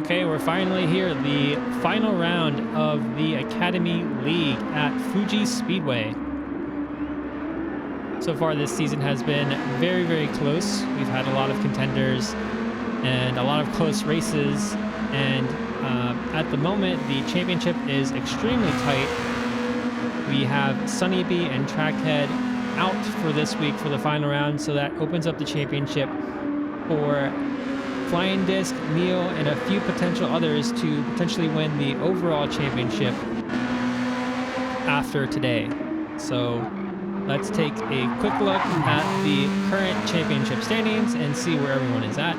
Okay, we're finally here. The final round of the Academy League at Fuji Speedway. So far this season has been very, very close. We've had a lot of contenders and a lot of close races. And at the moment, the championship is extremely tight. We have Sunny B and Trackhead out for this week for the final round. So that opens up the championship for Flying Disc, Neo, and a few potential others to potentially win the overall championship after today. So let's take a quick look at the current championship standings and see where everyone is at.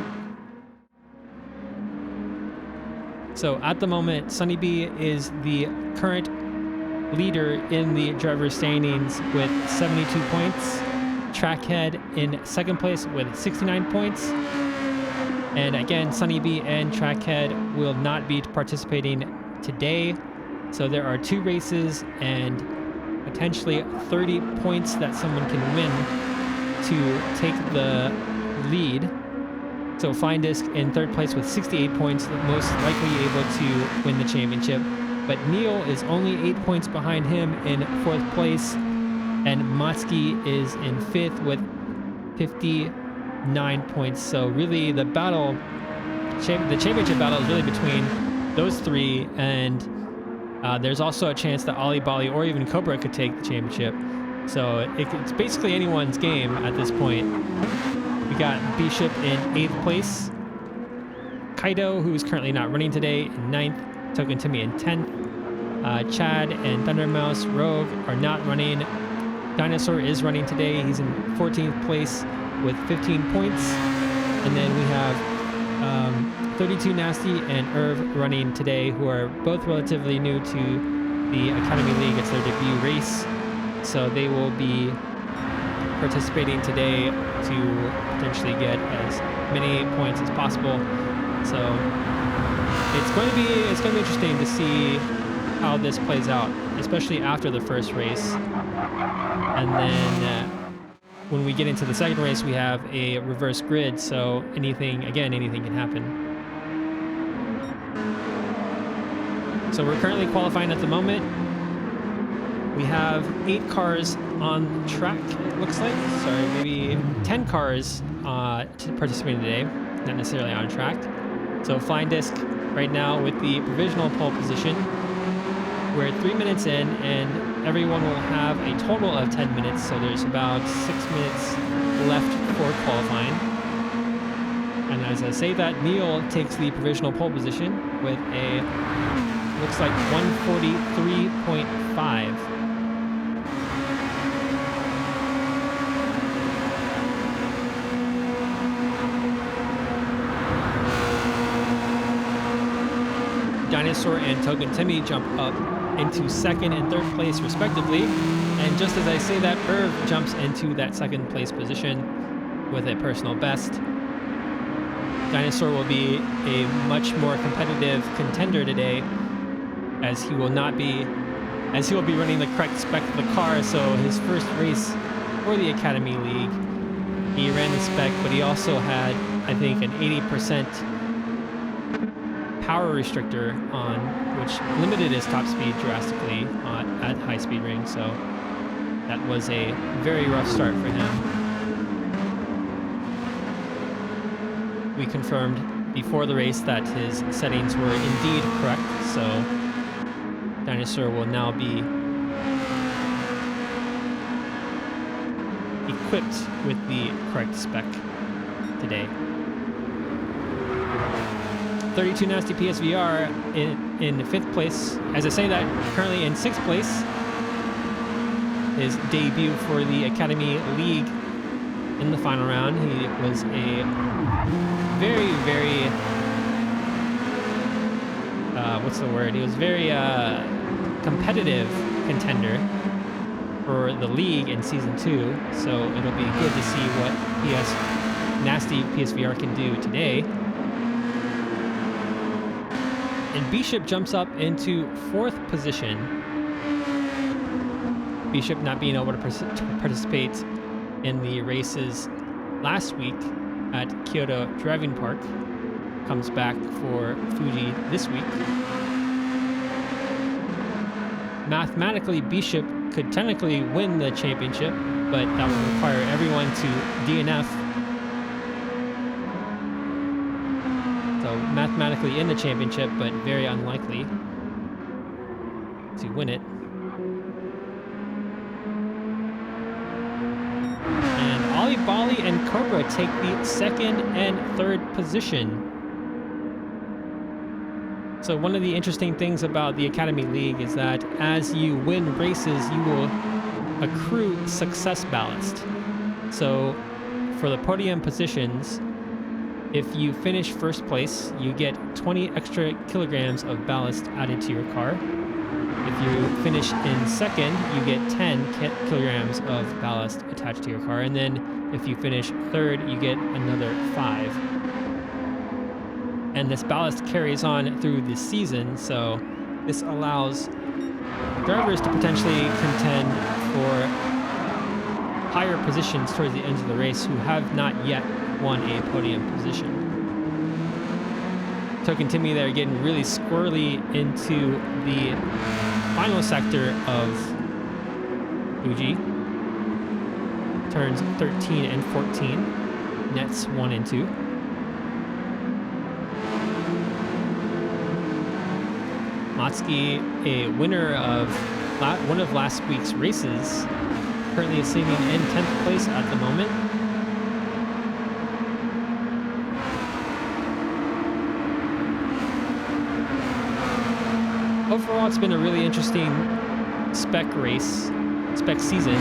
So at the moment, Sunny B is the current leader in the driver standings with 72 points. Trackhead in second place with 69 points. And again, Sunny B and Trackhead will not be participating today. So there are 2 races and potentially 30 points that someone can win to take the lead. So Flying Disc in third place with 68 points, most likely able to win the championship. But Neil is only 8 points behind him in 4th place. And Matsky is in 5th with 59 points. So really the championship battle is really between those 3, and there's also a chance that Ali Bali or even Cobra could take the championship. So it's basically anyone's game at this point. We got Bishop in 8th place, Kaido, who's currently not running today, in 9th, Token Timmy in 10th, Chad and Thundermouse Rogue are not running. Dinosaur is running today. He's in 14th place with 15 points. And then we have 32 Nasty and Irv running today, who are both relatively new to the Academy League. It's their debut race. So they will be participating today to potentially get as many points as possible. So it's going to be interesting to see how this plays out, especially after the first race. And then when we get into the second race, we have a reverse grid, so anything can happen. So we're currently qualifying at the moment. We have 8 cars on track, it looks like. Sorry, maybe 10 cars participating today, not necessarily on track. So Flying Disc right now with the provisional pole position. We're 3 minutes in, and everyone will have a total of 10 minutes, so there's about 6 minutes left for qualifying. And as I say that, Neil takes the provisional pole position with a, looks like 143.5. Dinosaur and Token Timmy jump up into 2nd and 3rd place respectively, and just as I say that, Irv jumps into that 2nd place position with a personal best. Dinosaur will be a much more competitive contender today, as he will be running the correct spec of the car. So his first race for the Academy League, he ran the spec, but he also had, I think, an 80% power restrictor on, which limited his top speed drastically at high speed ring. So that was a very rough start for him. We confirmed before the race that his settings were indeed correct, so Dinosaur will now be equipped with the correct spec today. 32 Nasty PSVR in 5th place. As I say that, currently in 6th place. His debut for the Academy League in the final round. He was a very, very, He was very competitive contender for the league in Season 2. So it'll be good to see what Nasty PSVR can do today. And Bishop jumps up into 4th position. Bishop not being able to participate in the races last week at Kyoto Driving Park. comes back for Fuji this week. Mathematically, Bishop could technically win the championship, but that would require everyone to DNF. So mathematically in the championship, but very unlikely to win it. And Ali Bali and Cobra take the second and third position. So one of the interesting things about the Academy League is that as you win races, you will accrue success ballast. So for the podium positions, if you finish first place, you get 20 extra kilograms of ballast added to your car. If you finish in second, you get 10 kilograms of ballast attached to your car. And then if you finish third, you get another 5. And this ballast carries on through the season, so this allows drivers to potentially contend for higher positions towards the end of the race who have not yet won a podium position. Token Timmy there getting really squirrely into the final sector of Fuji. Turns 13 and 14, nets 1 and 2. Matsuki, a winner of one of last week's races, currently is sitting in 10th place at the moment. Overall, it's been a really interesting spec season,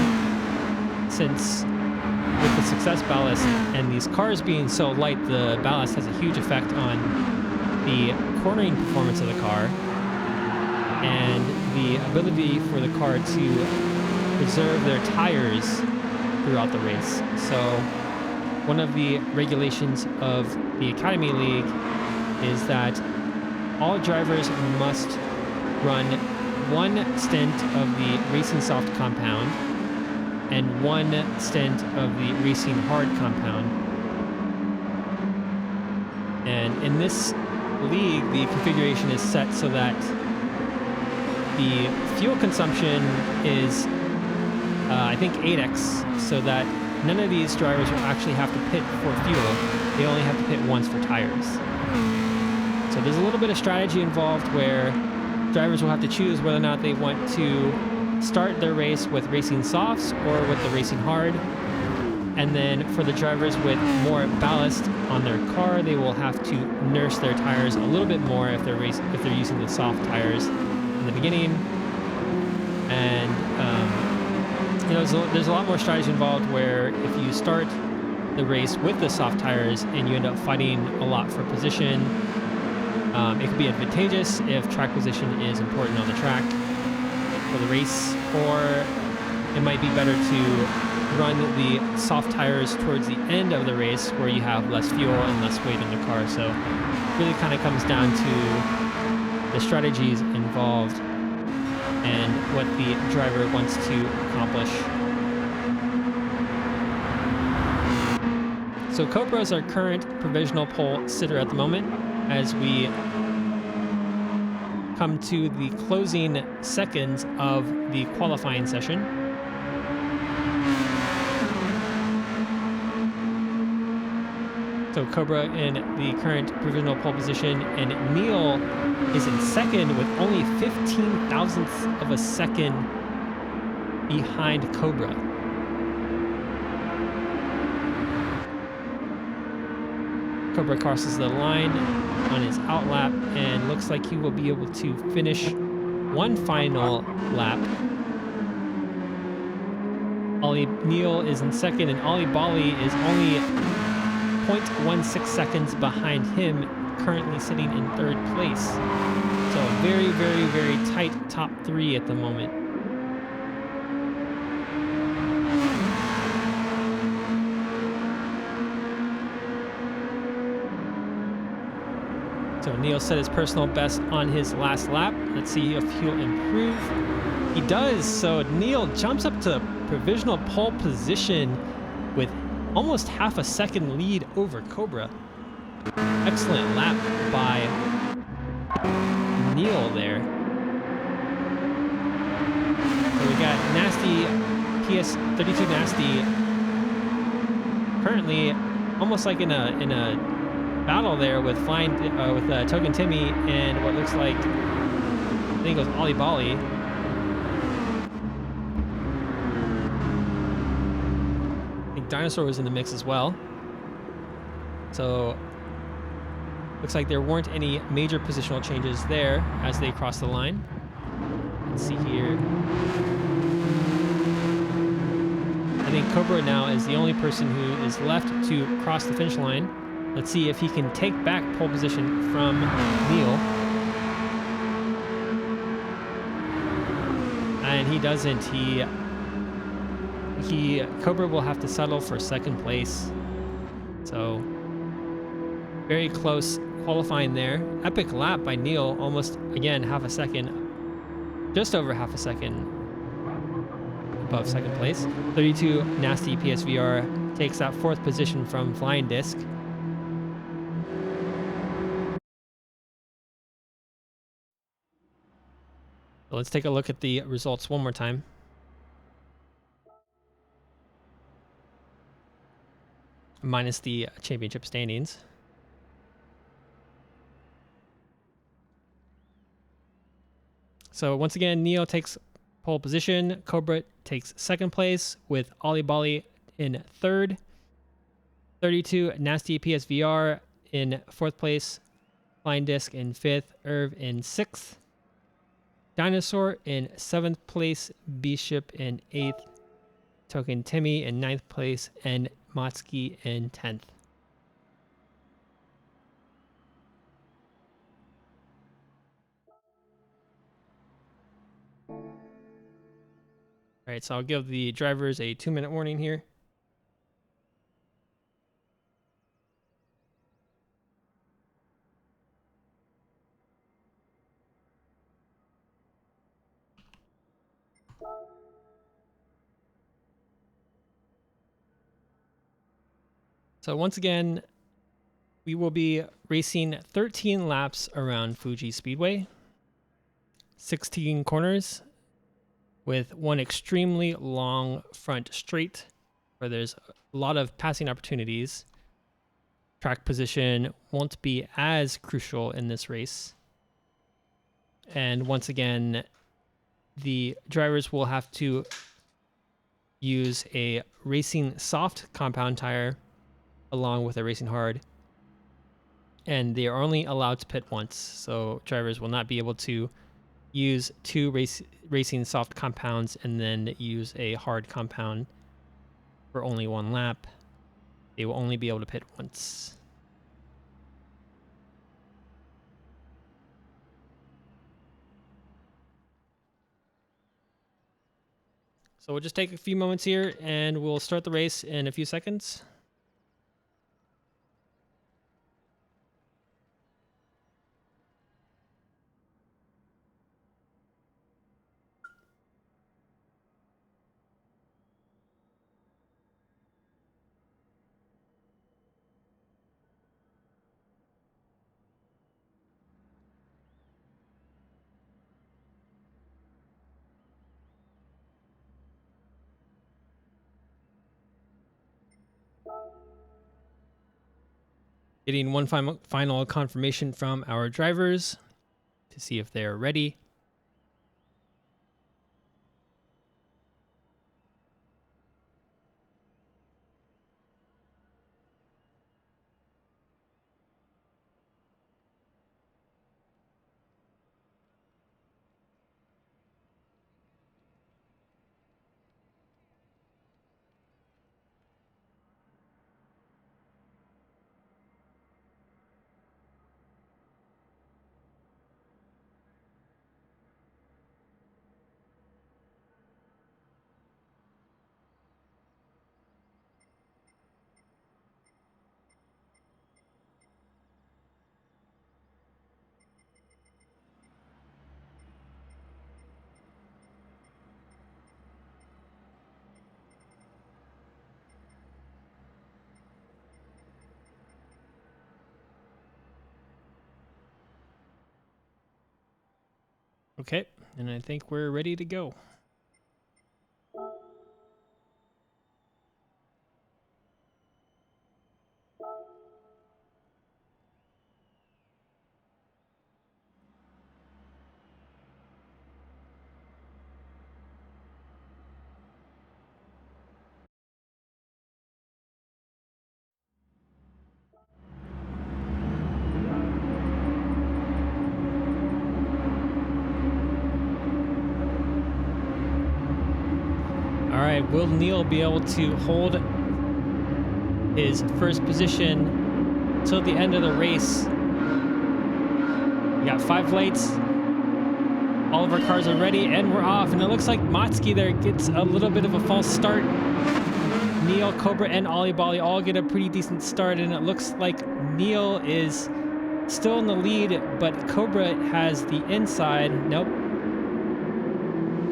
since with the success ballast and these cars being so light, the ballast has a huge effect on the cornering performance of the car and the ability for the car to preserve their tires throughout the race. So one of the regulations of the Academy League is that all drivers must run 1 stint of the Racing Soft compound and 1 stint of the Racing Hard compound. And in this league, the configuration is set so that the fuel consumption is, I think, 8x, so that none of these drivers will actually have to pit for fuel. They only have to pit once for tires. So there's a little bit of strategy involved where drivers will have to choose whether or not they want to start their race with Racing Softs or with the Racing Hard. And then for the drivers with more ballast on their car, they will have to nurse their tires a little bit more if they're using the soft tires in the beginning. And there's a lot more strategy involved, where if you start the race with the soft tires and you end up fighting a lot for position, it could be advantageous if track position is important on the track for the race, or it might be better to run the soft tires towards the end of the race where you have less fuel and less weight in the car. So it really kind of comes down to the strategies involved and what the driver wants to accomplish. So Cobra is our current provisional pole sitter at the moment, as we come to the closing seconds of the qualifying session. So Cobra in the current provisional pole position, and Neil is in second with only 15 thousandths of a second behind Cobra. Cobra crosses the line on his outlap and looks like he will be able to finish one final lap. Neil is in second, and Ali Bali is only 0.16 seconds behind him, currently sitting in third place. So a very, very, very tight top 3 at the moment. So Neil set his personal best on his last lap. Let's see if he'll improve. He does. So Neil jumps up to provisional pole position with almost half a second lead over Cobra. Excellent lap by Neil there. So we got Nasty, PS32 Nasty, currently almost like in a battle there with Token Timmy and what looks like, I think it was Ollie Bolly. I think Dinosaur was in the mix as well. So looks like there weren't any major positional changes there as they crossed the line. Let's see here. I think Cobra now is the only person who is left to cross the finish line. Let's see if he can take back pole position from Neil. And he doesn't. Cobra will have to settle for second place. So very close qualifying there. Epic lap by Neil, almost again half a second, just over half a second above second place. 32 Nasty PSVR takes that fourth position from Flying Disc. So let's take a look at the results one more time. Minus the championship standings. So once again, Neo takes pole position. Cobra takes second place with Ollie Bolly in third. 32 Nasty PSVR in fourth place. Flying Disc in fifth. Irv in sixth. Dinosaur in seventh place. Bishop in eighth. Token Timmy in ninth place. And Motsky in 10th. All right, so I'll give the drivers a 2-minute warning here. So once again, we will be racing 13 laps around Fuji Speedway, 16 corners with one extremely long front straight where there's a lot of passing opportunities. Track position won't be as crucial in this race. And once again, the drivers will have to use a racing soft compound tire along with a racing hard. And they are only allowed to pit once, so drivers will not be able to use two racing soft compounds and then use a hard compound for only one lap. They will only be able to pit once. So we'll just take a few moments here and we'll start the race in a few seconds. Getting one final confirmation from our drivers to see if they're ready. Okay, and I think we're ready to go. All right, will Neil be able to hold his first position till the end of the race? We got 5 lights. All of our cars are ready, and we're off. And it looks like Matsuki there gets a little bit of a false start. Neil, Cobra, and Ollie Bolly all get a pretty decent start, and it looks like Neil is still in the lead, but Cobra has the inside. Nope.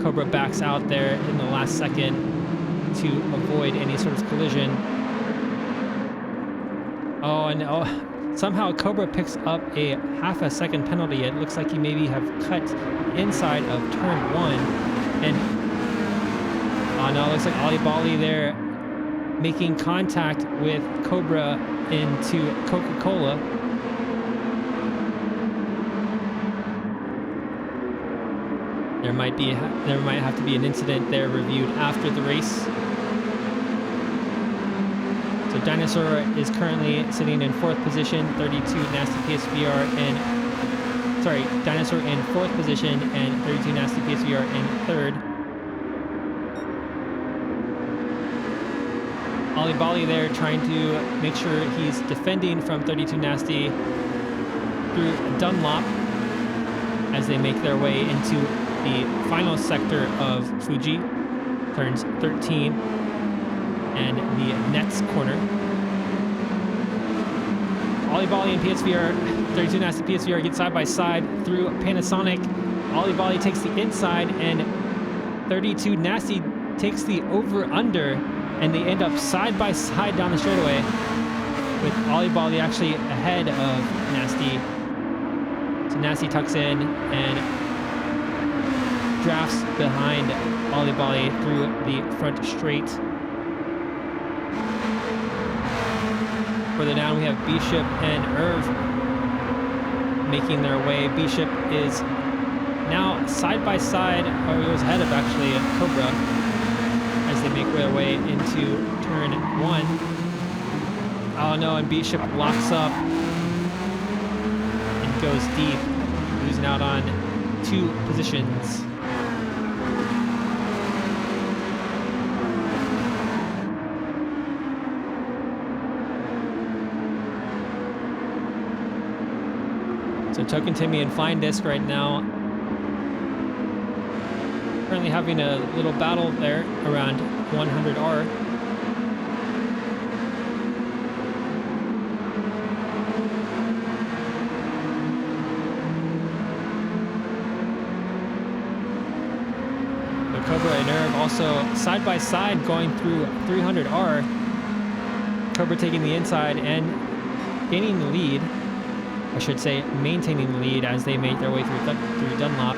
Cobra backs out there in the last second to avoid any sort of collision. Oh, and somehow Cobra picks up a half a second penalty. It looks like he maybe have cut inside of turn 1. And oh no, it looks like Ollie Bolly there making contact with Cobra into Coca-Cola. There might have to be an incident there reviewed after the race. So Dinosaur is currently sitting in 4th position, 32 Nasty PSVR, and sorry, Dinosaur in 4th position and 32 Nasty PSVR in 3rd. Ollie Bolly there trying to make sure he's defending from 32 Nasty through Dunlop as they make their way into the final sector of Fuji, turns 13 and the Nets corner. Ollie Bolly and PSVR, 32 Nasty PSVR get side by side through Panasonic. Ollie Bolly takes the inside and 32 Nasty takes the over-under, and they end up side by side down the straightaway with Ollie Bolly actually ahead of Nasty. So Nasty tucks in and drafts behind Ollie Bolly through the front straight. Further down we have Bishop and Irv making their way. Bishop is now side by side, or he was ahead of actually Cobra as they make their way into turn 1. Oh no, and Bishop locks up and goes deep, losing out on 2 positions. So Token Timmy and Flying Disc right now currently having a little battle there around 100R. But Cobra and Irv also side by side going through 300R. Cobra taking the inside and gaining the lead. I should say maintaining the lead as they make their way through Dunlop.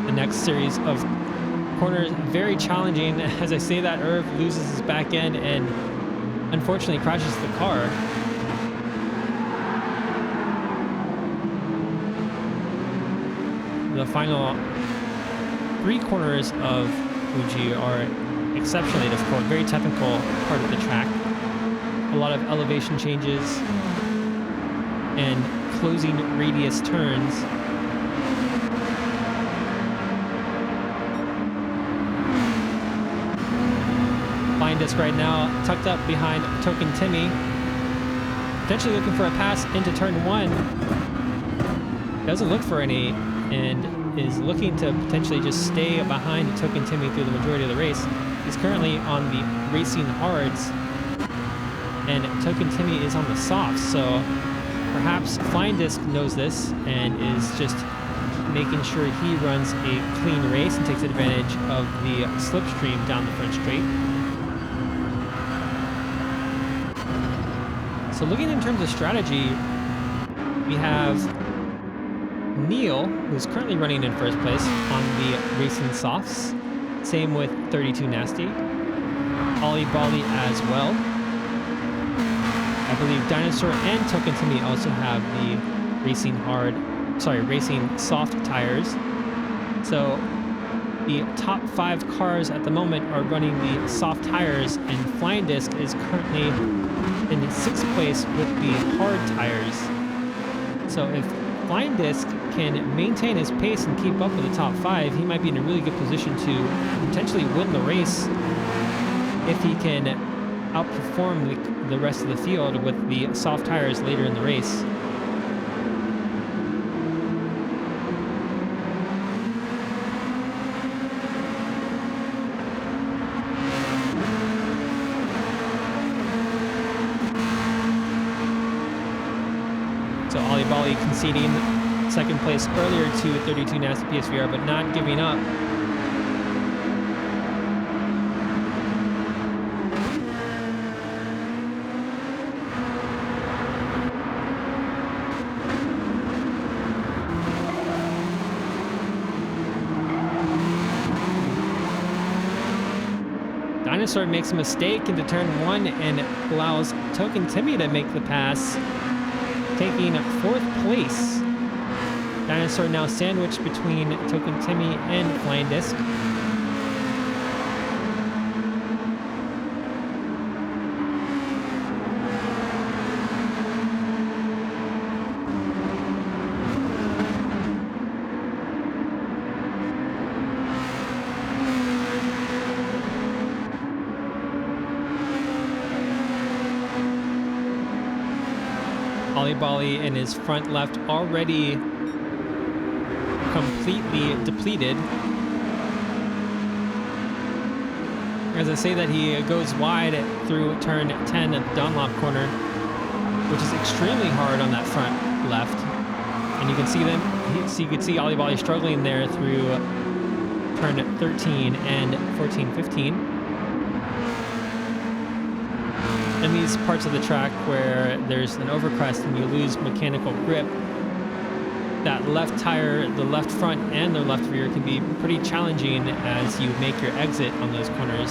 The next series of corners very challenging. As I say that, Irv loses his back end and unfortunately crashes the car. The final 3 corners of Fuji are exceptionally difficult, very technical part of the track. A lot of elevation changes and closing radius turns. Flying Disc right now tucked up behind Token Timmy, potentially looking for a pass into turn 1. Doesn't look for any and is looking to potentially just stay behind Token Timmy through the majority of the race. He's currently on the racing hards, and Token Timmy is on the softs, so perhaps Flying Disc knows this and is just making sure he runs a clean race and takes advantage of the slipstream down the front straight. So looking in terms of strategy, we have Neil, who's currently running in first place on the Racing Softs. Same with 32 Nasty. Ollie Bolly as well. I believe Dinosaur and Token Timmy also have the Racing Soft tires. So the top 5 cars at the moment are running the soft tires, and Flying Disc is currently in 6th place with the hard tires. So if Flying Disc can maintain his pace and keep up with the top 5, he might be in a really good position to potentially win the race if he can outperform the rest of the field with the soft tires later in the race. So Ollie Bolly conceding 2nd place earlier to 32 Nasty PSVR, but not giving up. Dinosaur makes a mistake into turn 1 and allows Token Timmy to make the pass, taking 4th place. Dinosaur now sandwiched between Token Timmy and Flying Disc. Ollie Bolly in his front left already completely depleted. As I say that, he goes wide through turn 10 at the Dunlop corner, which is extremely hard on that front left. And you can see you can see Ollie Bolly struggling there through turn 13 and 14, 15. In these parts of the track where there's an overcrest and you lose mechanical grip, that left tire, the left front and the left rear can be pretty challenging as you make your exit on those corners.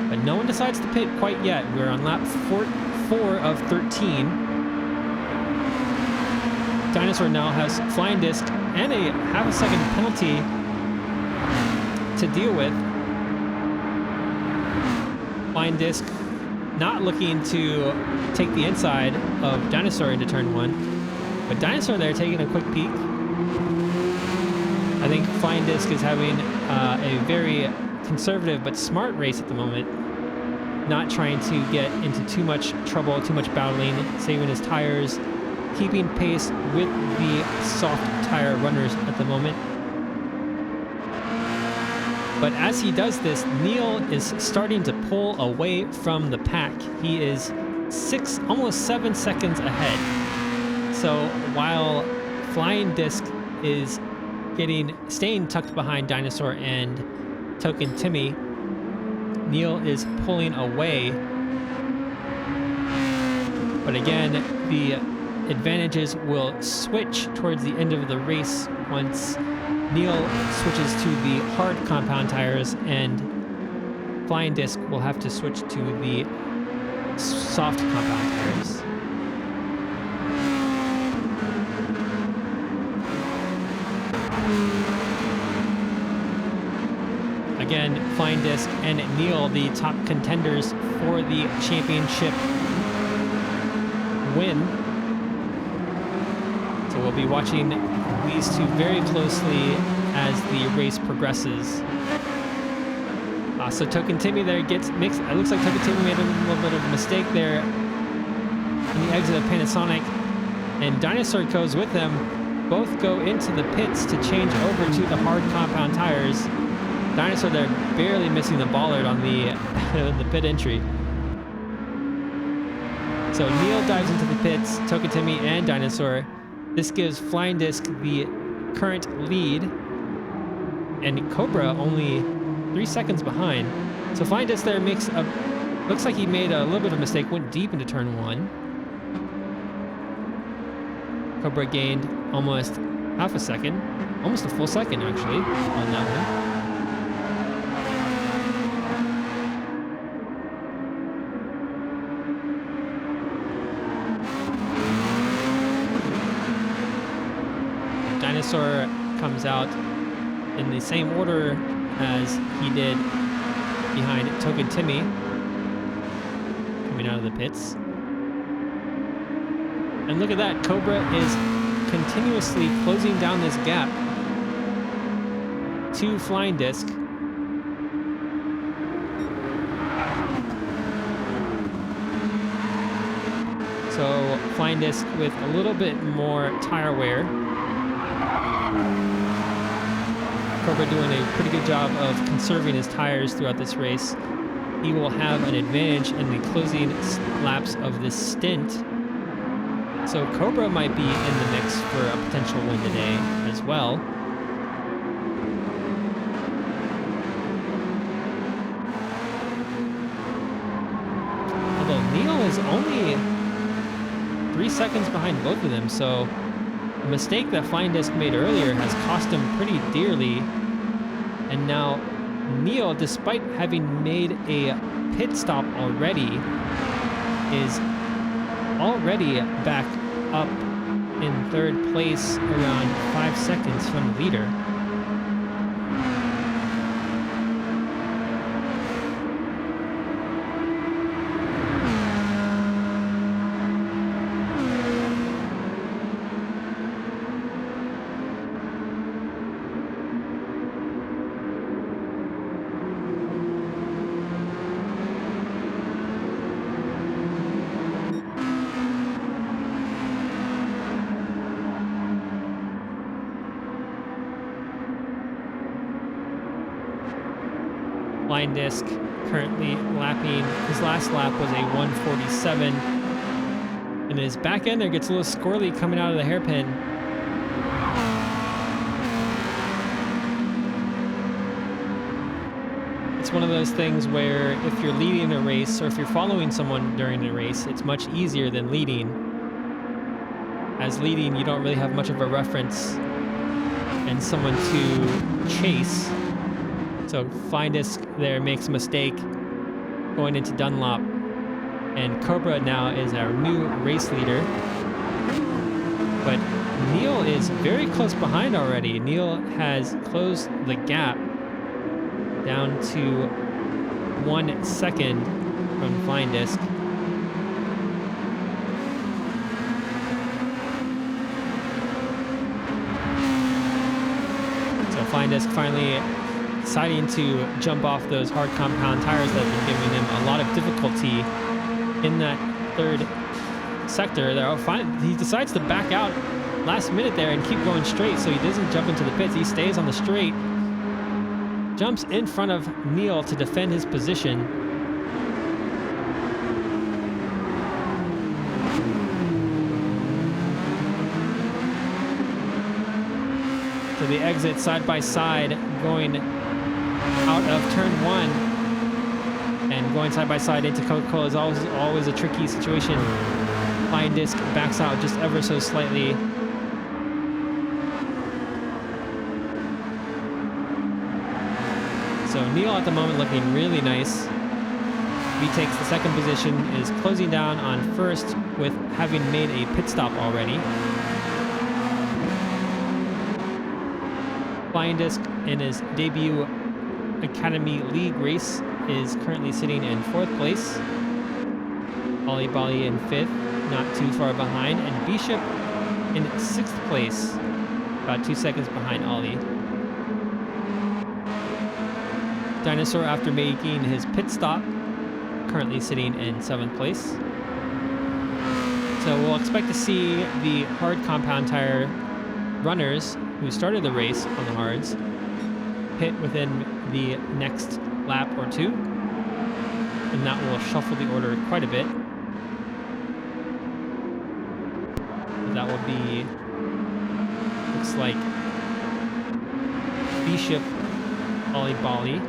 But no one decides to pit quite yet. We're on lap 4 of 13. Dinosaur now has Flying Disc and a half-a-second penalty to deal with. Flying Disc not looking to take the inside of Dinosaur into turn 1, but Dinosaur there taking a quick peek. I think Flying Disc is having a very conservative but smart race at the moment, not trying to get into too much trouble, too much battling, saving his tires, keeping pace with the soft tire runners at the moment. But as he does this, Neil is starting to pull away from the pack. He is almost 7 seconds ahead. So while Flying Disc is staying tucked behind Dinosaur and Token Timmy, Neil is pulling away. But again, the advantages will switch towards the end of the race once Neil switches to the hard compound tires and Flying Disc will have to switch to the soft compound tires. Again, Flying Disc and Neil, the top contenders for the championship win. So we'll be watching these two very closely as the race progresses. So Token Timmy there gets mixed. It looks like Token Timmy made a little bit of a mistake there in the exit of Panasonic, and Dinosaur goes with them. Both go into the pits to change over to the hard compound tires. Dinosaur there barely missing the bollard on the the pit entry. So Neil dives into the pits, Token Timmy and Dinosaur. This gives Flying Disc the current lead, and Cobra only 3 seconds behind. So Flying Disc there looks like he made a little bit of a mistake, went deep into turn 1. Cobra gained almost half a second, almost a full second actually on that one. Dinosaur comes out in the same order as he did behind Token Timmy, coming out of the pits. And look at that, Cobra is continuously closing down this gap to Flying Disc. So Flying Disc with a little bit more tire wear. Cobra doing a pretty good job of conserving his tires throughout this race. He will have an advantage in the closing laps of this stint. So Cobra might be in the mix for a potential win today as well. Although Neil is only 3 seconds behind both of them, so a mistake that Flying Disc made earlier has cost him pretty dearly. And now Neil, despite having made a pit stop already, is already back up in 3rd place, around 5 seconds from the leader. Flying Disc currently lapping, his last lap was a 1:47. And his back end there gets a little squirrely coming out of the hairpin. It's one of those things where if you're leading a race or if you're following someone during a race, it's much easier than leading. As leading, you don't really have much of a reference and someone to chase. So Flying Disc there makes a mistake going into Dunlop, and Cobra now is our new race leader. But Neil is very close behind already. Neil has closed the gap down to 1 second from Flying Disc. So Flying Disc finally deciding to jump off those hard compound tires that have been giving him a lot of difficulty in that 3rd sector. He decides to back out last minute there and keep going straight so he doesn't jump into the pits. He stays on the straight, jumps in front of Neil to defend his position. To the exit side by side, going out of turn 1 and going side by side into Coca-Cola is always a tricky situation. Flying Disc backs out just ever so slightly. So Neil at the moment looking really nice. He takes the 2nd position, is closing down on 1st with having made a pit stop already. Flying Disc in his debut Academy League race is currently sitting in 4th place. Ollie Bali in 5th, not too far behind, and Bishop in 6th place, about 2 seconds behind Ollie. Dinosaur, after making his pit stop, currently sitting in 7th place. So we'll expect to see the hard compound tire runners who started the race on the hards pit within the next lap or two, and that will shuffle the order quite a bit. That will be, looks like Bishop, Ollie Bali,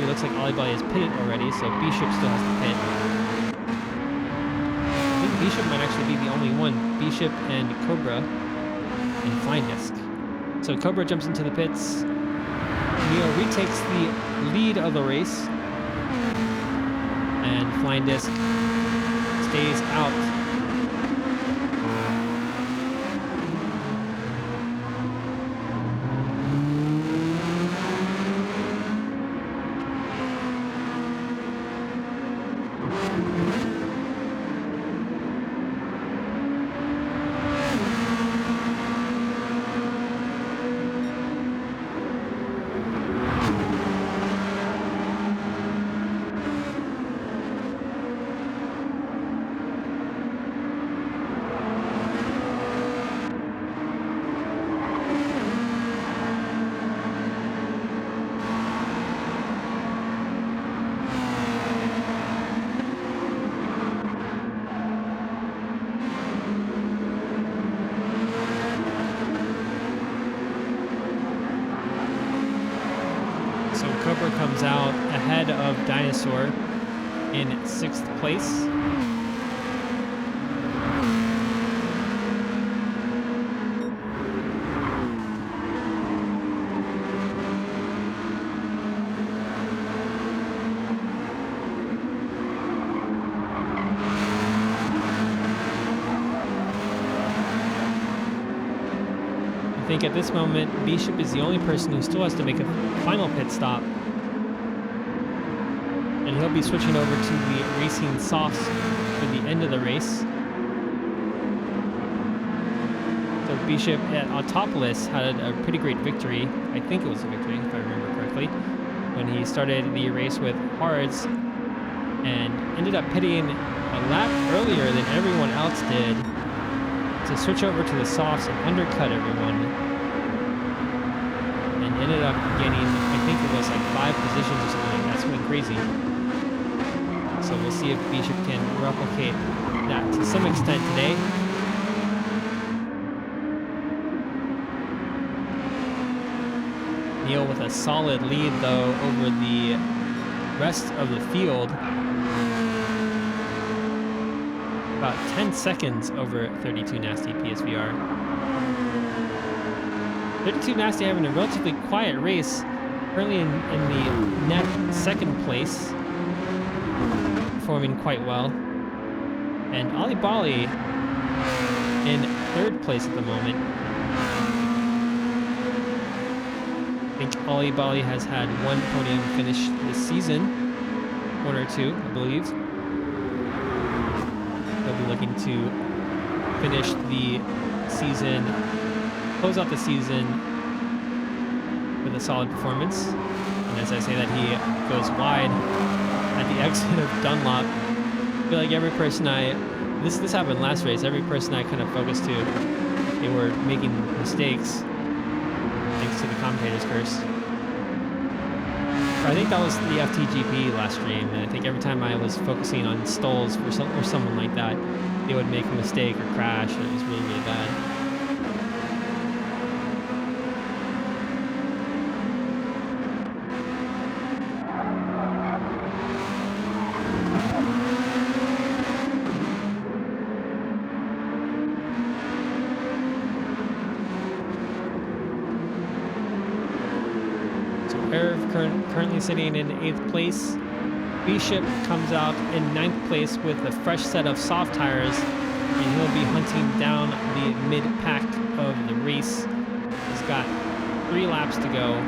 it looks like Olibali has pitted already, so Bishop still has to pit. I think Bishop might actually be the only one. Bishop and Cobra and Flying Disc. So Cobra jumps into the pits. Neo retakes the lead of the race. And Flying Disc stays out. Cobra comes out ahead of Dinosaur in 6th place. I think at this moment, Bishop is the only person who still has to make a final pit stop. And he'll be switching over to the racing softs for the end of the race. So Bishop at Autopolis had a pretty great victory. I think it was a victory, if I remember correctly, when he started the race with hards and ended up pitting a lap earlier than everyone else did to switch over to the softs and undercut everyone. And ended up getting, I think it was like 5 positions or something like that. Something crazy. So we'll see if Bishop can replicate that to some extent today. Neil with a solid lead though over the rest of the field. About 10 seconds over 32 Nasty PSVR. 32 Nasty having a relatively quiet race, currently in the net 2nd place, performing quite well. And Olibali in 3rd place at the moment. I think Olibali has had 1 podium finish this season, 1 or 2, I believe. They'll be looking to finish the season, close out the season with a solid performance. And as I say that, he goes wide at the exit of Dunlop. I feel like every person this happened last race, every person I kind of focused to, they were making mistakes thanks to the commentator's curse. I think that was the FTGP last stream, and I think every time I was focusing on stalls or someone like that, they would make a mistake or crash, and it was really, really bad. Currently sitting in 8th place. Bishop comes out in 9th place with a fresh set of soft tires, and he'll be hunting down the mid-pack of the race. He's got 3 laps to go.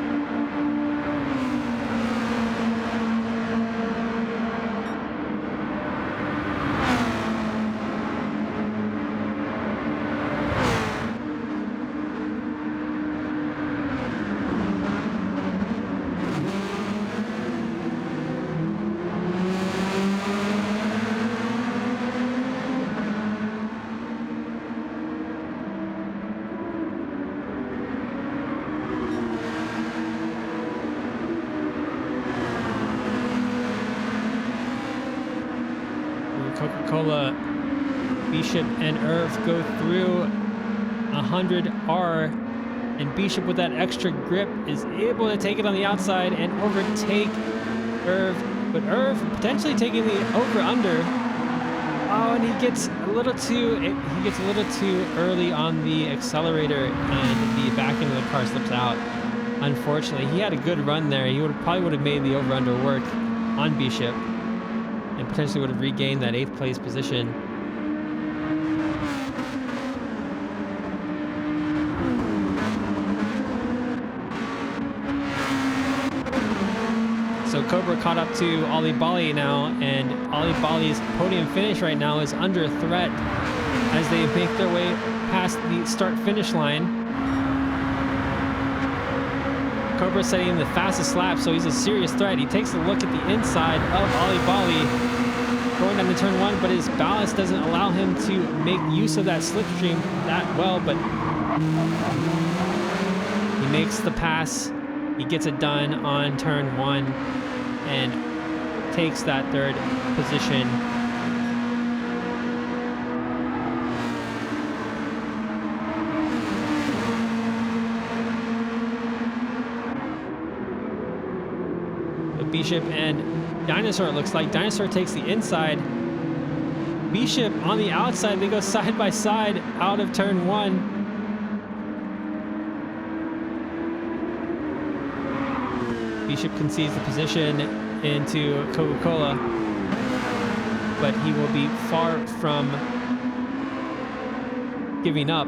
Coca-Cola, Bishop and Irv go through 100R, and Bishop with that extra grip is able to take it on the outside and overtake But Irv potentially taking the over/under. Oh, and he gets a little too early on the accelerator, and the back end of the car slips out. Unfortunately, he had a good run there. He probably would have made the over/under work on Bishop, and potentially would have regained that 8th place position. So Cobra caught up to Ali Bali now, and Ali Bali's podium finish right now is under threat as they make their way past the start-finish line. Cobra setting the fastest lap, so he's a serious threat. He takes a look at the inside of Ali Bali going down to turn 1, but his ballast doesn't allow him to make use of that slipstream that well, but he makes the pass. He gets it done on turn 1 and takes that 3rd position. Bishop and Dinosaur, it looks like. Dinosaur takes the inside. Bishop on the outside. They go side by side out of turn 1. Bishop concedes the position into Coca-Cola, but he will be far from giving up.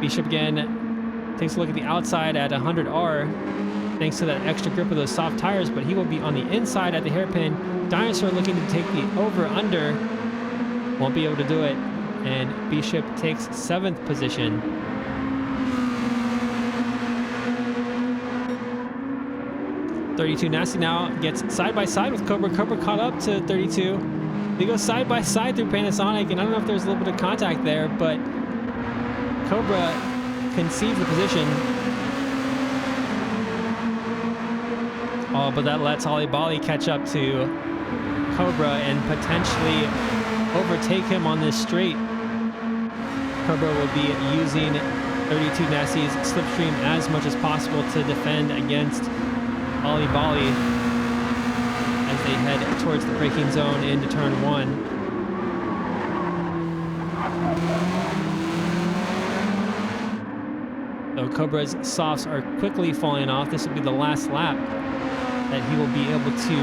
Bishop again takes a look at the outside at 100R, thanks to that extra grip of those soft tires, but he will be on the inside at the hairpin. Dinosaur looking to take the over-under, won't be able to do it, and Bishop takes 7th position. .32 Nasty now gets side by side with Cobra. Cobra caught up to 32. They go side by side through Panasonic, and I don't know if there's a little bit of contact there, but Cobra concedes the position. Oh, but that lets Ali Bali catch up to Cobra and potentially overtake him on this straight. Cobra will be using 32 Nasty's slipstream as much as possible to defend against Ali Bali as they head towards the braking zone into turn 1. So Cobra's softs are quickly falling off. This will be the last lap that he will be able to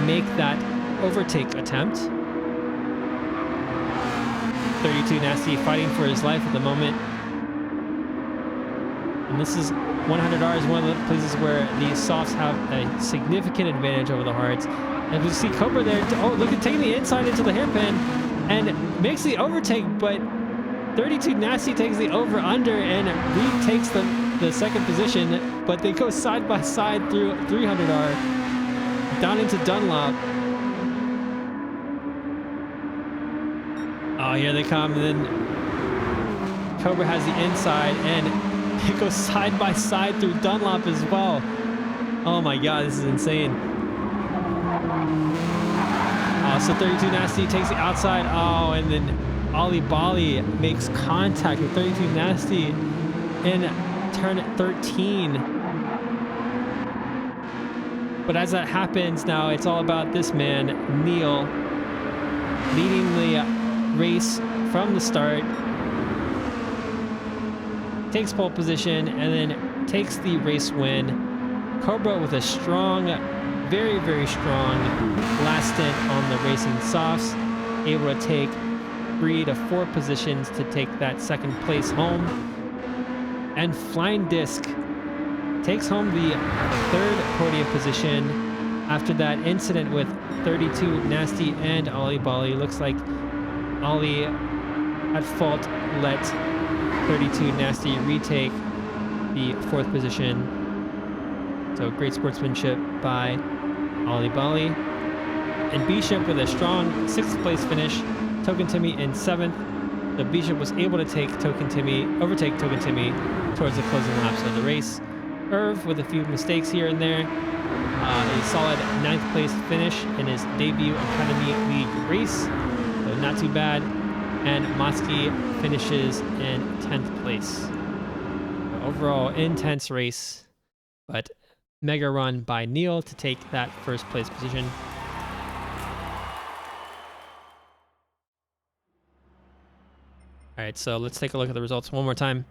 make that overtake attempt. 32 Nasty fighting for his life at the moment. And this is 100R is one of the places where the softs have a significant advantage over the hards. And we see Cobra there. Oh, look at taking the inside into the hairpin and makes the overtake, but 32 Nasty takes the over-under and retakes the 2nd position, but they go side by side through 300R down into Dunlop. Oh, here they come. And then Cobra has the inside, and it goes side by side through Dunlop as well. Oh my God, this is insane. So 32 Nasty takes the outside. Oh, and then Ali Bali makes contact with 32 Nasty in turn 13. But as that happens now, it's all about this man, Neil, leading the race from the start. Takes pole position and then takes the race win. Cobra with a strong, very, very strong last stint on the racing softs, able to take 3 to 4 positions to take that 2nd place home. And Flying Disc takes home the 3rd podium position after that incident with 32 Nasty and Ali Bali. Looks like Ali at fault let 32 Nasty retake the 4th position. So great sportsmanship by Ali Bali. And Bishop with a strong 6th place finish. Token Timmy in 7th. The Bishop was able to overtake Token Timmy towards the closing laps of the race. Irv with a few mistakes here and there. A solid 9th place finish in his debut Academy League race. So not too bad. And Moski finishes in 10th place. Overall, intense race. but mega run by Neil to take that first place position. All right, so let's take a look at the results one more time.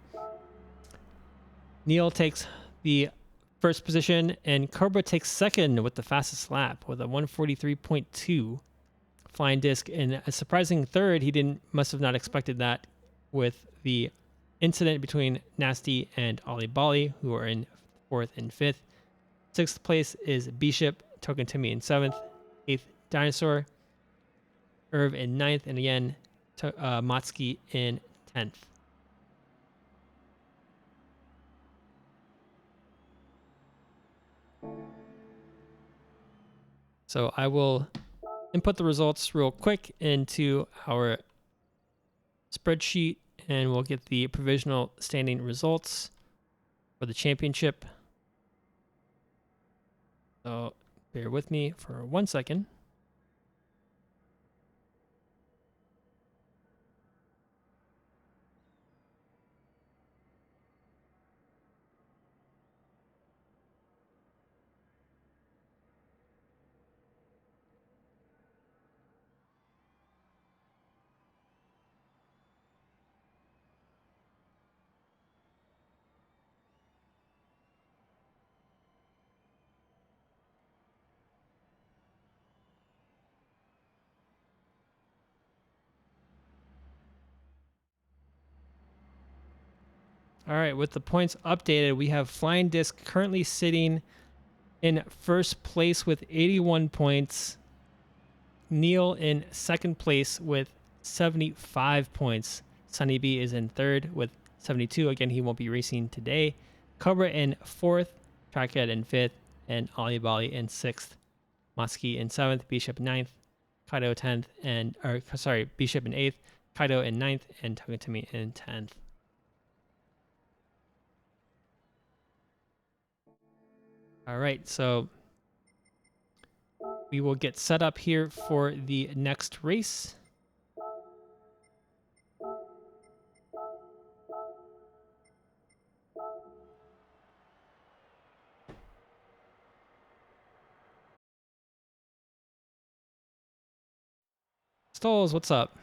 Neil takes the first position, and Cobra takes second with the fastest lap with a 143.2. Flying Disc in a surprising third. He must have not expected that with the incident between Nasty and Ollie Bali, who are in fourth and fifth. Sixth place is Bishop, Token Timmy in seventh. Eighth, Dinosaur, Irv in ninth, and again, Motsky in 10th. So I will input the results real quick into our spreadsheet, and we'll get the provisional standing results for the championship. So bear with me for 1 second. All right, with the points updated, we have Flying Disc currently sitting in first place with 81 points. Neil in second place with 75 points. Sunny B is in third with 72. Again, he won't be racing today. Cobra in fourth, Trackhead in fifth, and Ali Bali in sixth. Motsky in seventh, Bishop in ninth, Kaido 10th, Bishop in eighth, Kaido in ninth, and Togatemi in 10th. All right, so we will get set up here for the next race. Stoles, what's up?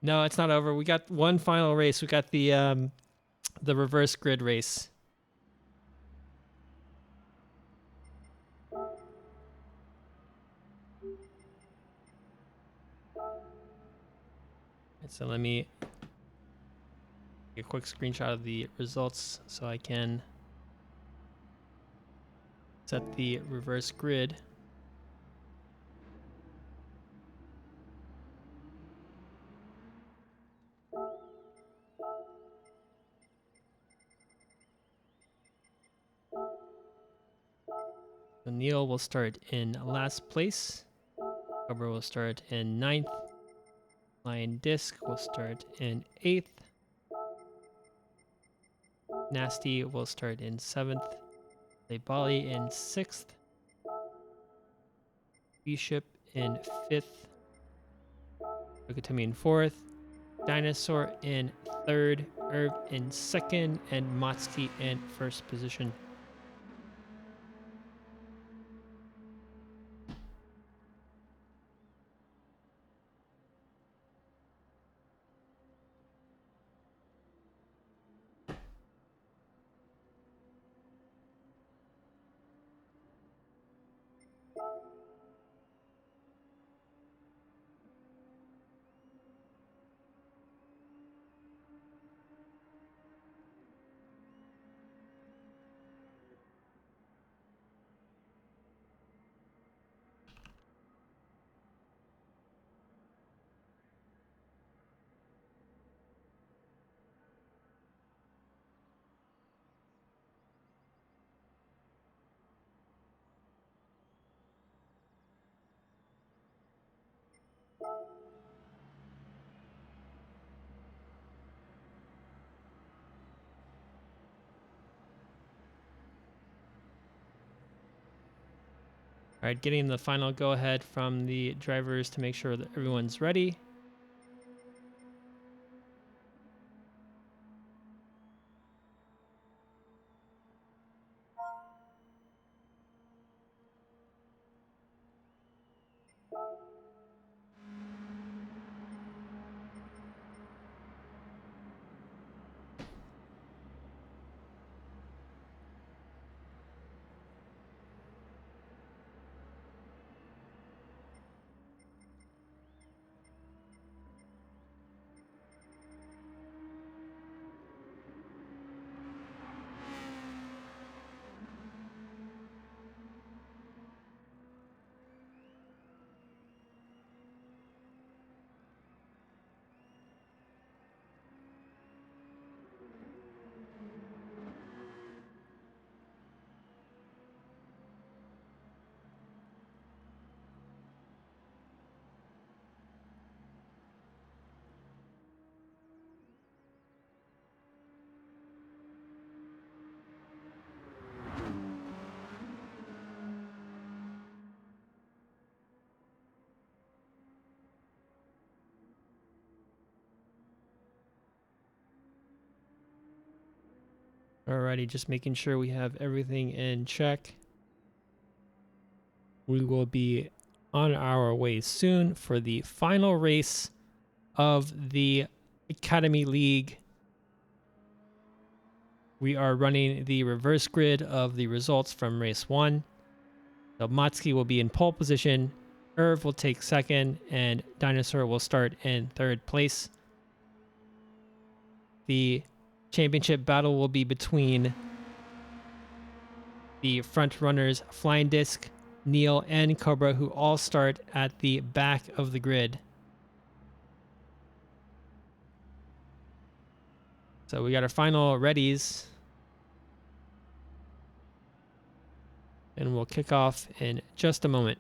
No, it's not over. We got one final race. We got the reverse grid race. So let me take a quick screenshot of the results so I can set the reverse grid. So Neil will start in last place. Cobra will start in 9th. Lion Disc will start in 8th. Nasty will start in 7th. Bali in 6th. Bishop in 5th. Okatemi in 4th. Dinosaur in 3rd. Irv in 2nd. And Matsuki in 1st position. All right, getting the final go-ahead from the drivers to make sure that everyone's ready. Alrighty, just making sure we have everything in check. We will be on our way soon for the final race of the Academy League. We are running the reverse grid of the results from race 1. So Matsuki will be in pole position, Irv will take 2nd, and Dinosaur will start in 3rd place. The championship battle will be between the front runners Flying Disc, Neil, and Cobra, who all start at the back of the grid. So we got our final readies. And we'll kick off in just a moment.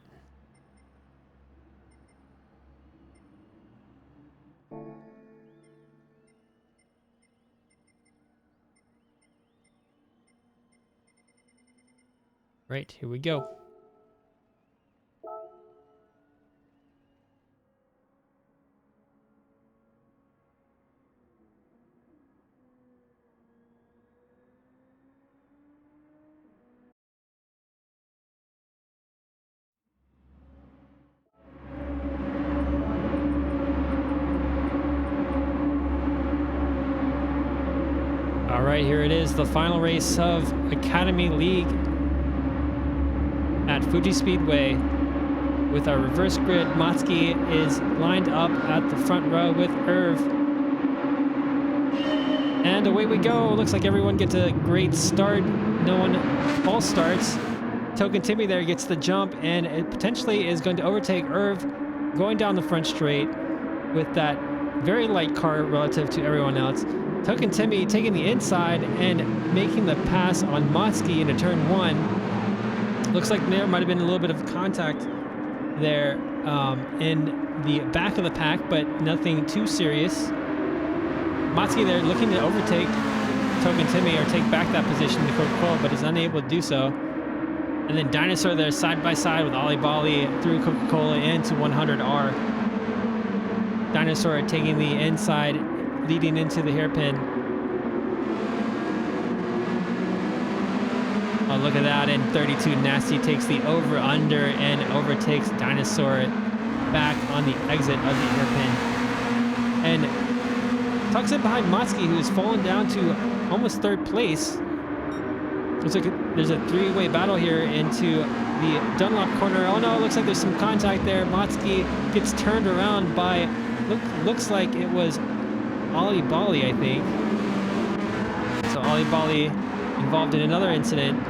Right, here we go. All right, here it is, the final race of Academy League at Fuji Speedway. With our reverse grid, Matsuki is lined up at the front row with Irv. And away we go. Looks like everyone gets a great start. No one false starts. Token Timmy there gets the jump, and it potentially is going to overtake Irv going down the front straight with that very light car relative to everyone else. Token Timmy taking the inside and making the pass on Matsuki into turn 1. Looks like there might have been a little bit of contact there in the back of the pack, but nothing too serious. Matsuki there looking to overtake Token Timmy or take back that position to Coca-Cola, but is unable to do so. And then Dinosaur there side by side with Ollie Bolly through Coca-Cola into 100R. Dinosaur taking the inside, leading into the hairpin. Oh, look at that. And 32 Nasty takes the over-under and overtakes Dinosaur back on the exit of the hairpin. And tucks it behind Motsky, who's fallen down to almost third place. Looks like there's a three-way battle here into the Dunlop corner. Oh no, it looks like there's some contact there. Motsky gets turned around by, looks like it was Ollie Bolly, I think. So Ollie Bolly involved in another incident.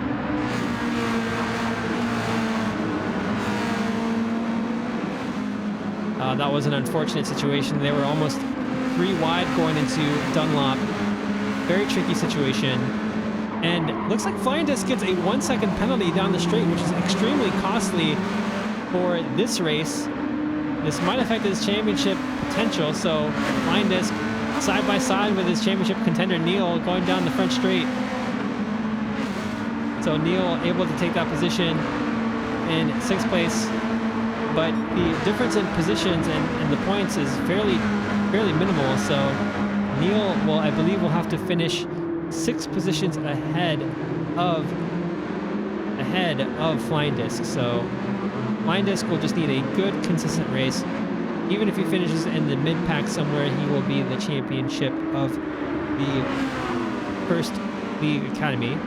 That was an unfortunate situation. They were almost 3 wide going into Dunlop. Very tricky situation. And looks like Flying Disc gets a 1-second penalty down the straight, which is extremely costly for this race. This might affect his championship potential. So Flying Disc side by side with his championship contender Neil going down the front straight. So Neil able to take that position in 6th place. But the difference in positions and the points is fairly minimal. So Neil will, I believe, will have to finish 6 positions ahead of Flying Disc. So Flying Disc will just need a good, consistent race. Even if he finishes in the mid-pack somewhere, he will be the championship of the first League Academy.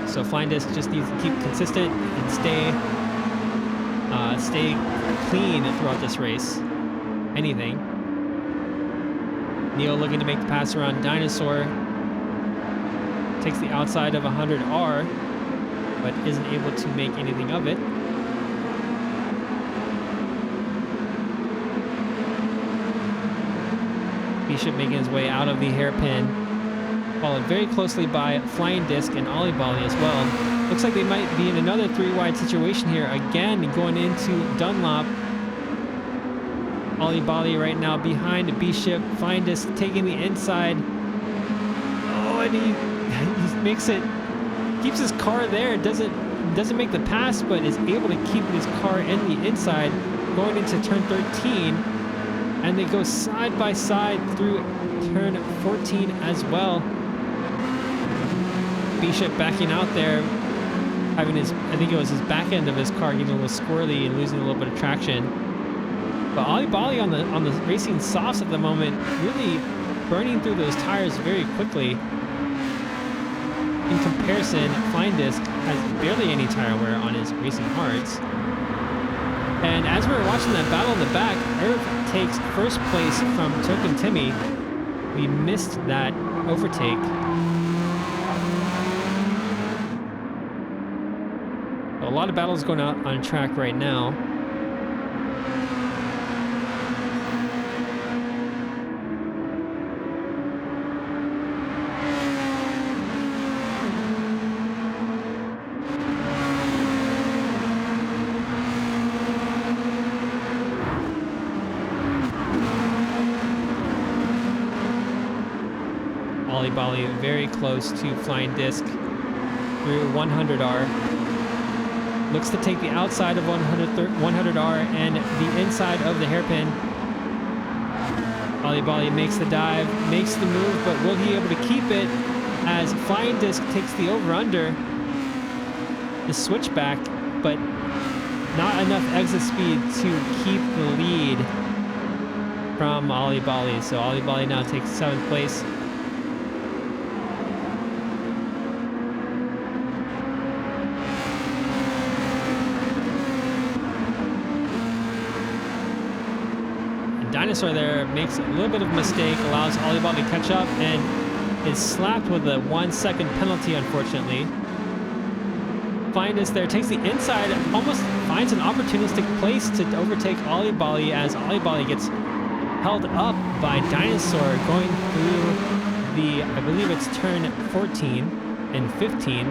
So Flying Disc just needs to keep consistent and stay clean throughout this race. Anything. Neil looking to make the pass around Dinosaur. Takes the outside of 100R, but isn't able to make anything of it. Bishop making his way out of the hairpin, followed very closely by Flying Disc and Ollie Bolly as well. Looks like they might be in another 3-wide situation here, again going into Dunlop. Ollie Bolly right now behind Bishop. Flying Disc taking the inside. Oh, and he makes it, keeps his car there. Doesn't make the pass, but is able to keep his car in the inside going into turn 13. And they go side by side through turn 14 as well. Bishop backing out there, having his, I think it was his back end of his car getting a little squirrely and losing a little bit of traction. But Ollie Bolly on the racing softs at the moment, really burning through those tires very quickly. In comparison, Flying Disc has barely any tire wear on his racing hards. And as we were watching that battle in the back, Irv takes first place from Token Timmy. We missed that overtake. A lot of battles going on track right now. Ollie Bolly very close to Flying Disc through 100R. Looks to take the outside of 100R and the inside of the hairpin. Ollie Bolly makes the dive, makes the move, but will he be able to keep it as Flying Disc takes the over-under, the switchback, but not enough exit speed to keep the lead from Ollie Bolly. So Ollie Bolly now takes 7th place. Dinosaur there makes a little bit of a mistake, allows Ollie Bolly to catch up, and is slapped with a 1-second penalty, unfortunately. Flying Disc there takes the inside, almost finds an opportunistic place to overtake Ollie Bolly as Ollie Bolly gets held up by Dinosaur going through the, I believe it's turn 14 and 15,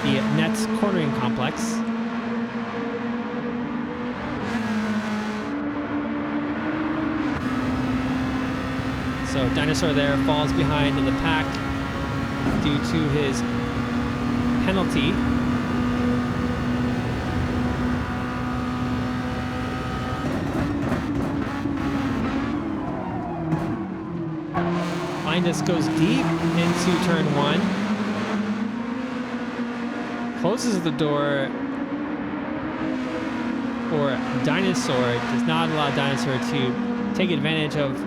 the Nets cornering complex. So So Dinosaur there falls behind in the pack due to his penalty. Flying Disc goes deep into turn 1. Closes the door for Dinosaur. Does not allow Dinosaur to take advantage of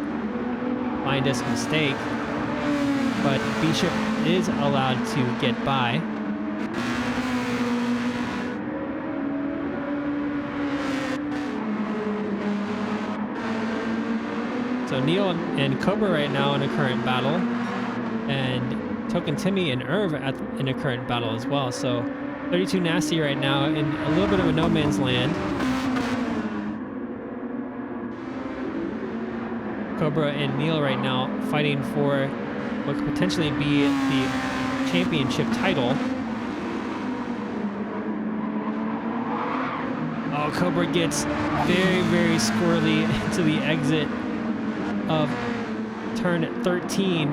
Flying Disc's mistake. But Bishop is allowed to get by. So Neil and Cobra right now in a current battle, and Token Timmy and Irv in a current battle as well. So 32 Nasty right now in a little bit of a no man's land. Cobra and Neil right now fighting for what could potentially be the championship title. Oh, Cobra gets very, very squirrely into the exit of turn 13.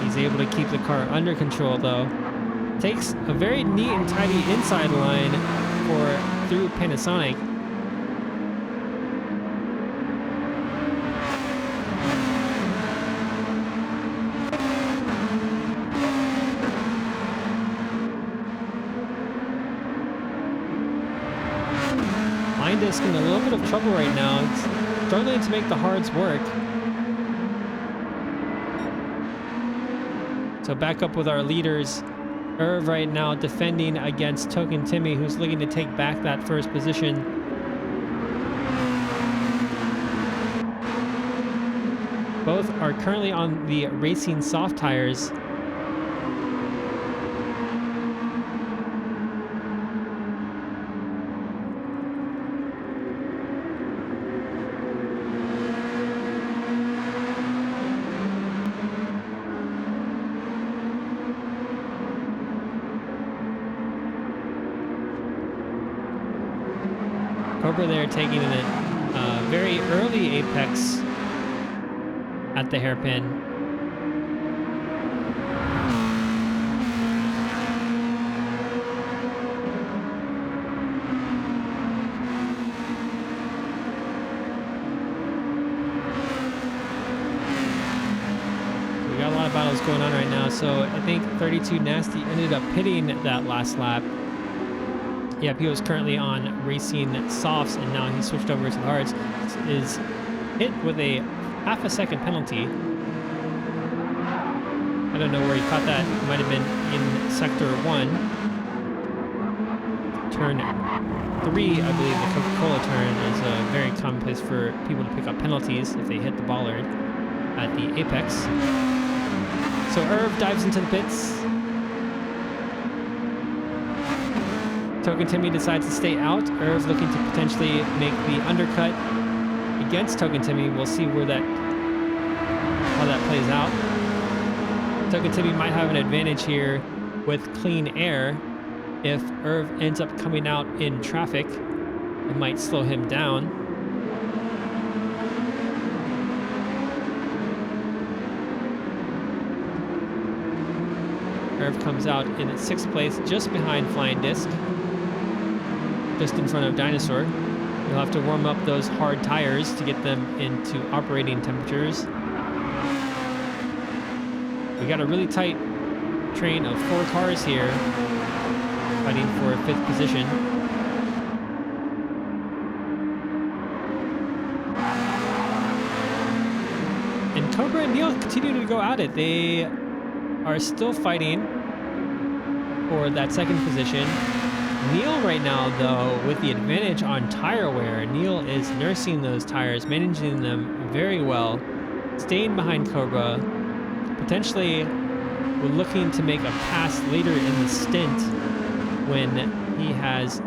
He's able to keep the car under control though. Takes a very neat and tidy inside line through Panasonic. Flying Disc in a little bit of trouble right now. It's struggling to make the hards work. So back up with our leaders. Irv right now defending against Token Timmy, who's looking to take back that first position. Both are currently on the racing soft tires. Cobra there taking a very early apex at the hairpin. We got a lot of battles going on right now, so I think 32 Nasty ended up hitting that last lap. Yep, he was currently on racing softs, and now he switched over to the hards. Is hit with a half a second penalty. I don't know where he caught that. It might have been in sector 1. Turn 3, I believe, the Coca-Cola turn is a very common place for people to pick up penalties if they hit the bollard at the apex. So Irv dives into the pits. Token Timmy decides to stay out. Irv looking to potentially make the undercut against Token Timmy. We'll see how that plays out. Token Timmy might have an advantage here with clean air. If Irv ends up coming out in traffic, it might slow him down. Irv comes out in 6th place, just behind Flying Disc. Just in front of Dinosaur. You'll have to warm up those hard tires to get them into operating temperatures. We got a really tight train of 4 cars here fighting for 5th position. And Cobra and Neil continue to go at it. They are still fighting for that 2nd position. Neil right now, though, with the advantage on tire wear, Neil is nursing those tires, managing them very well, staying behind Cobra, potentially looking to make a pass later in the stint when he has a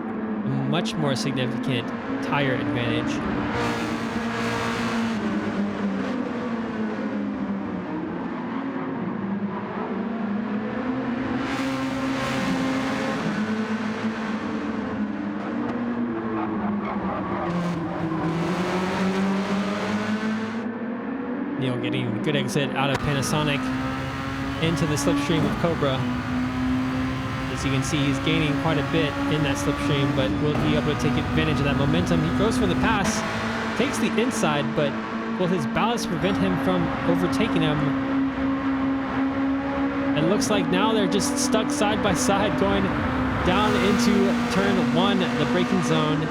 much more significant tire advantage. getting a good exit out of Panasonic into the slipstream of Cobra. As you can see, he's gaining quite a bit in that slipstream, but will he be able to take advantage of that momentum? He goes for the pass, takes the inside, but will his ballast prevent him from overtaking him? It looks like now they're just stuck side by side going down into turn 1, the braking zone.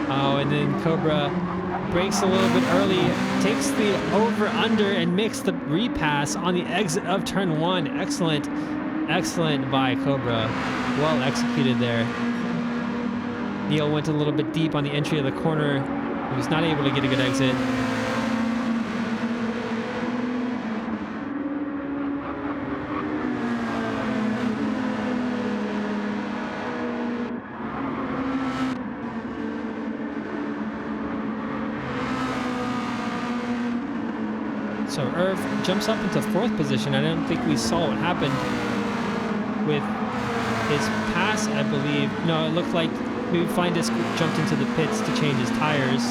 Oh, and then Cobra brakes a little bit early, takes the over-under and makes the repass on the exit of turn 1. Excellent, excellent by Cobra. Well executed there. Neil went a little bit deep on the entry of the corner. He was not able to get a good exit. So Irv jumps up into 4th position. I don't think we saw what happened with his pass, I believe. No, it looked like maybe Flindis jumped into the pits to change his tires.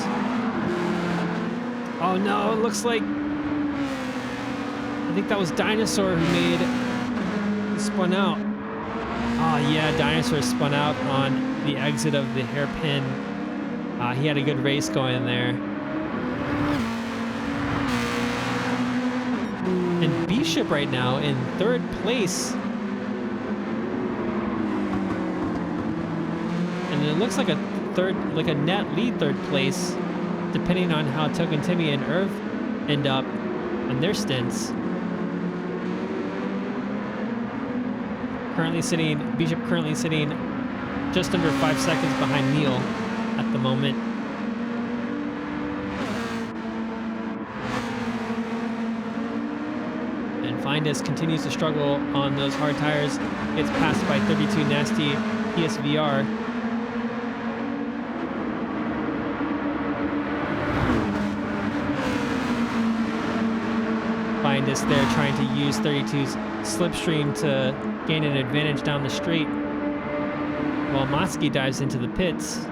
Oh no, it looks like, I think that was Dinosaur who spun out. Oh yeah, Dinosaur spun out on the exit of the hairpin. He had a good race going there. And Bishop right now in 3rd place. And it looks like a net lead 3rd place, depending on how Token Timmy and Irv end up on their stints. Bishop currently sitting just under 5 seconds behind Neil at the moment. Flindis continues to struggle on those hard tires. Gets passed by 32 Nasty PSVR. Flindis there trying to use 32's slipstream to gain an advantage down the straight, while Motsky dives into the pits.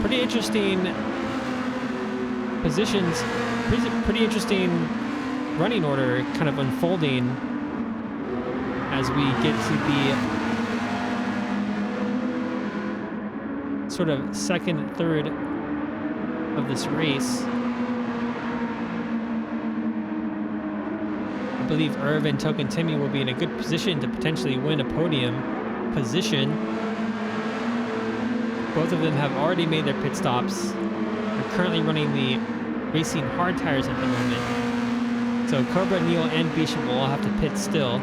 Pretty interesting positions, pretty interesting running order kind of unfolding as we get to the sort of 2nd and 3rd of this race. I believe Irv and Token Timmy will be in a good position to potentially win a podium position. Both of them have already made their pit stops. They're currently running the racing hard tires at the moment. So Cobra, Neil, and Bishop will all have to pit still.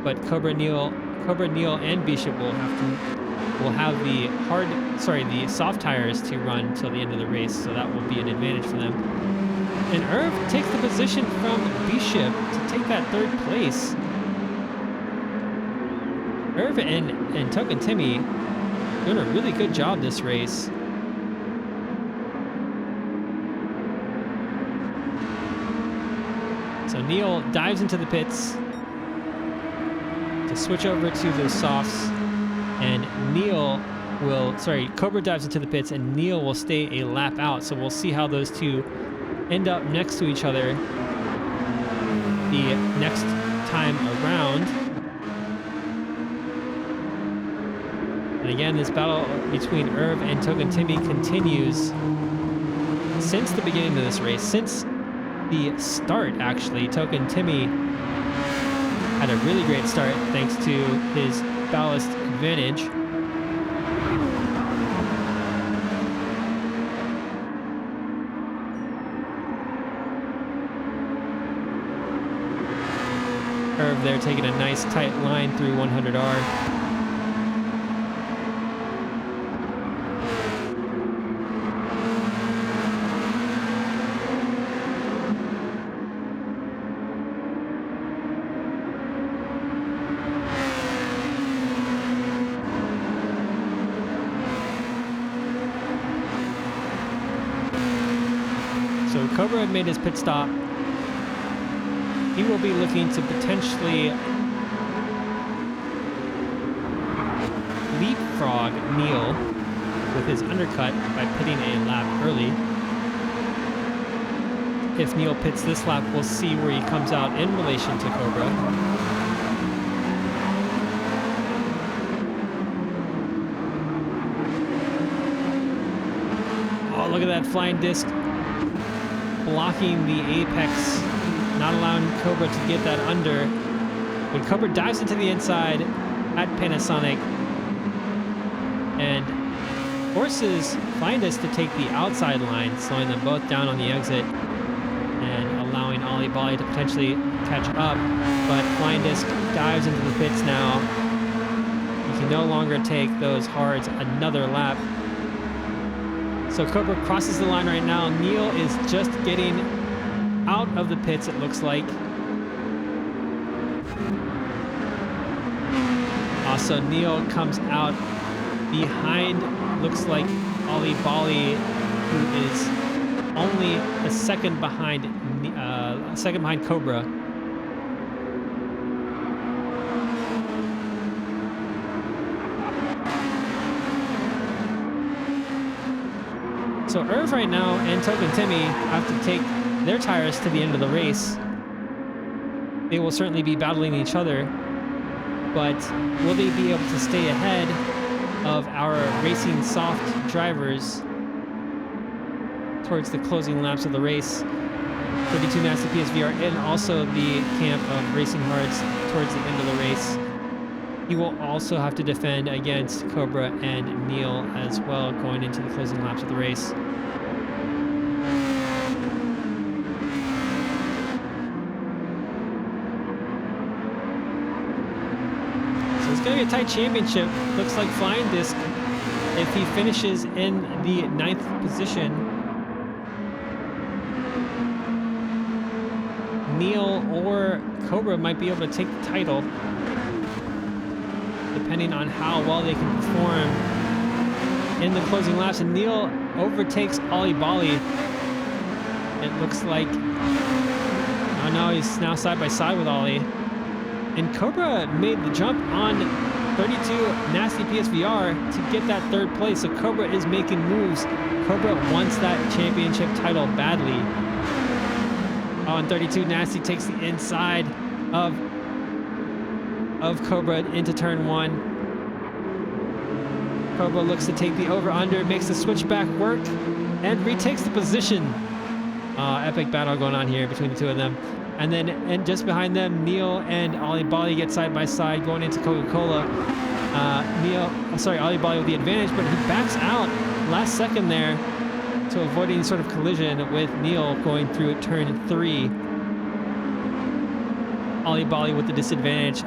But Cobra, Neil, and Bishop will have the soft tires to run until the end of the race. So that will be an advantage for them. And Irv takes the position from Bishop to take that 3rd place. Irv and Token Timmy doing a really good job this race. So Neil dives into the pits to switch over to the softs, and Cobra dives into the pits and Neil will stay a lap out. So we'll see how those two end up next to each other the next time around. And again, this battle between Irv and Token Timmy continues since the beginning of this race. Since the start, actually, Token Timmy had a really great start thanks to his ballast advantage. Irv there taking a nice tight line through 100R. So Cobra had made his pit stop he will be looking to potentially leapfrog Neil with his undercut by pitting a lap early. If Neil pits this lap, we'll see where he comes out in relation to Cobra. Oh, look at that flying disc blocking the apex, not allowing Cobra to get that under. When Cobra dives into the inside at Panasonic and forces Flying Disc to take the outside line, slowing them both down on the exit and allowing Ollie Bolly to potentially catch up. But Flying Disc dives into the pits now. He can no longer take those hards another lap. So Cobra crosses the line right now. Neil is just getting out of the pits, it looks like. Also, Neil comes out behind, looks like Ollie Bolly, who is only a second behind Cobra. So Irv right now and Token Timmy have to take their tires to the end of the race. They will certainly be battling each other, but will they be able to stay ahead of our racing soft drivers towards the closing laps of the race? 32 Nasty PSVR and also the camp of Racing Hards towards the end of the race. He will also have to defend against Cobra and Neil as well going into the closing laps of the race. So it's going to be a tight championship. Looks like Flying Disc, if he finishes in the 9th position, Neil or Cobra might be able to take the title, depending on how well they can perform in the closing laps. And Neil overtakes Ollie Bolly. It looks like, oh no, he's now side by side with Ollie. And Cobra made the jump on 32 Nasty PSVR to get that 3rd place. So Cobra is making moves. Cobra wants that championship title badly. Oh, and 32 Nasty takes the inside of Cobra into turn 1. Cobra looks to take the over-under, makes the switchback work, and retakes the position. Epic battle going on here between the two of them. And just behind them, Neil and Ollie Bolly get side by side going into Coca-Cola. Ollie Bolly with the advantage, but he backs out last second there to avoid any sort of collision with Neil going through turn 3. Ollie Bolly with the disadvantage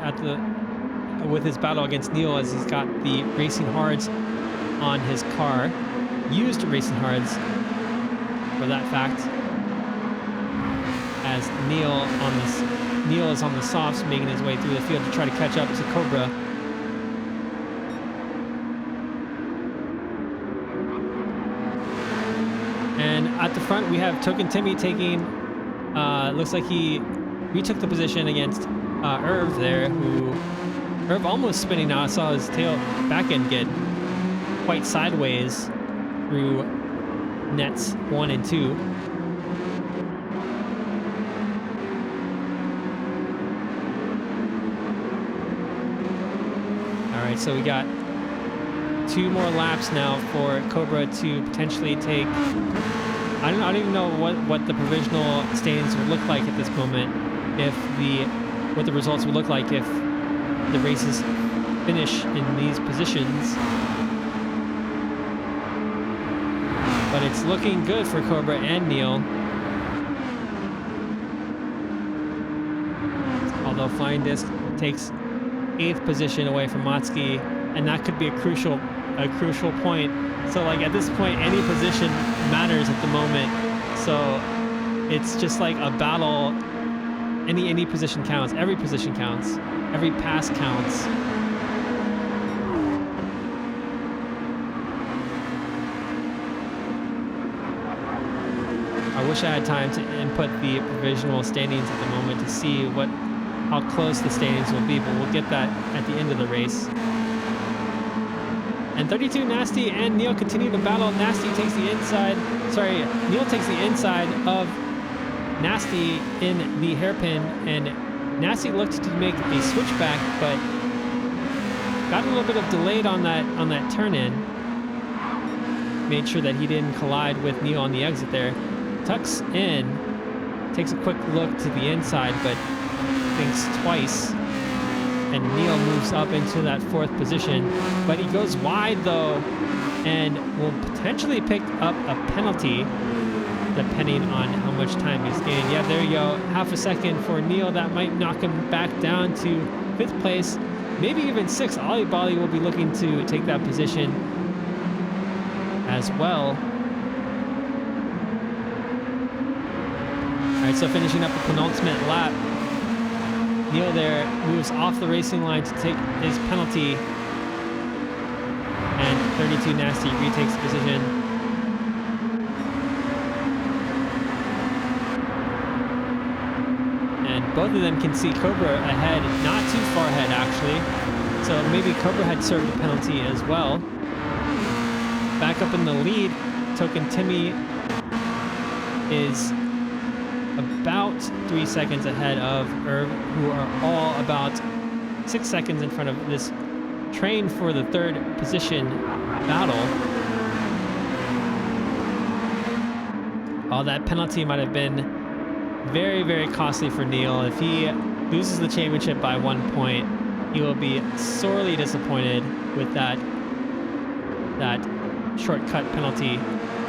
with his battle against Neil, as he's got the Racing Hards on his car. Used Racing Hards for that fact. As Neil is on the softs, making his way through the field to try to catch up to Cobra. And at the front, we have Token Timmy taking, looks like he retook the position against Irv there, who Irv almost spinning now. I saw his tail back end get quite sideways through nets 1 and 2. All right, so we got 2 more laps now for Cobra to potentially take. I don't even know what the provisional standings would look like at this moment. What the results would look like if the races finish in these positions. But it's looking good for Cobra and Neil. Although Flying Disc takes 8th position away from Motsky, and that could be a crucial point. So like at this point, any position matters at the moment. So it's just like a battle. Any position counts. Every position counts. Every pass counts. I wish I had time to input the provisional standings at the moment to see how close the standings will be, but we'll get that at the end of the race. And 32 Nasty and Neil continue to battle. Nasty takes the inside. Sorry, Neil takes the inside of Nasty in the hairpin, and Nasty looked to make a switchback, but got a little bit of delayed on that turn in. Made sure that he didn't collide with Neil on the exit there. Tucks in, takes a quick look to the inside, but thinks twice. And Neil moves up into that fourth position, but he goes wide though, and will potentially pick up a penalty depending on how much time he's gained. Yeah, there you go. Half a second for Neil. That might knock him back down to fifth place, maybe even sixth. Ollie Bolly will be looking to take that position as well. All right, so finishing up the penultimate lap, Neil there moves off the racing line to take his penalty, and 32 Nasty retakes the position. And both of them can see Cobra ahead, not too far ahead actually, so maybe Cobra had served a penalty as well. Back up in the lead, Token Timmy is about 3 seconds ahead of Irv, who are all about 6 seconds in front of this train for the third position battle. Oh, that penalty might have been very, very costly for Neil. If he loses the championship by 1 point, he will be sorely disappointed with that shortcut penalty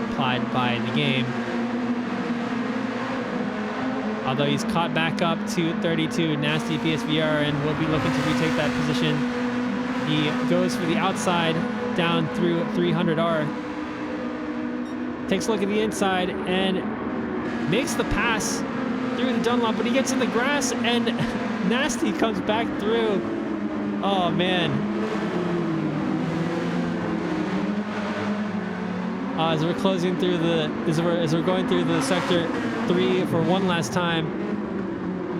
applied by the game. Although he's caught back up to 32 Nasty PSVR and will be looking to retake that position. He goes for the outside down through 300R. Takes a look at the inside and makes the pass through the Dunlop, but he gets in the grass and Nasty comes back through. Oh man. As we're closing through as we're going through the sector 3 for one last time,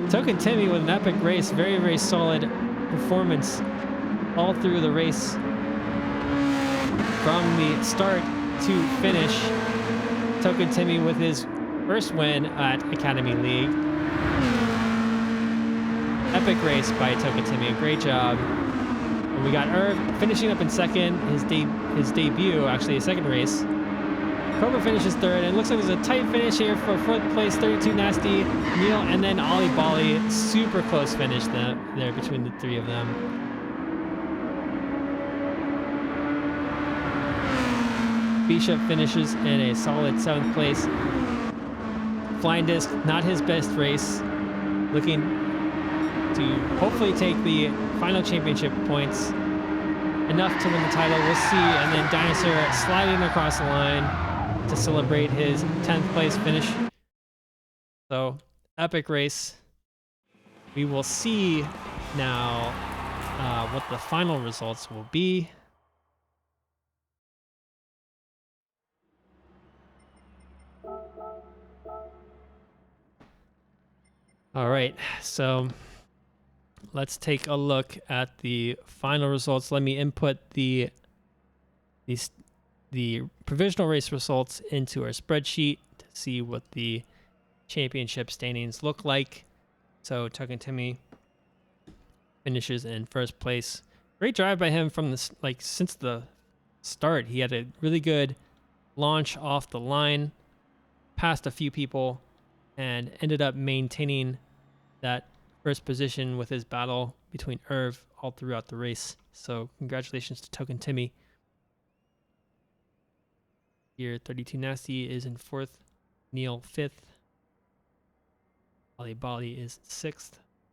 Token Timmy with an epic race, very, very solid performance all through the race from the start to finish. Token Timmy with his first win at Academy League. Epic race by Token Timmy, a great job. And we got Irv finishing up in second, his debut, actually a second race. Cobra finishes third, and it looks like there's a tight finish here for fourth place, 32 Nasty, Neil, and then Ollie Bolly. Super close finish there between the three of them. Bishop finishes in a solid 7th place. Flying Disc, not his best race. Looking to hopefully take the final championship points. Enough to win the title, we'll see. And then Dinosaur sliding across the line to celebrate his 10th place finish. So, epic race. We will see now what the final results will be. All right, so let's take a look at the final results. Let me input the provisional race results into our spreadsheet to see what the championship standings look like. So Token Timmy finishes in first place. Great drive by him from this, since the start. He had a really good launch off the line, passed a few people, and ended up maintaining that first position with his battle between Irv all throughout the race. So congratulations to Token Timmy. Here, 32 Nasty is in 4th, Neil 5th, Ollie Bolly is 6th,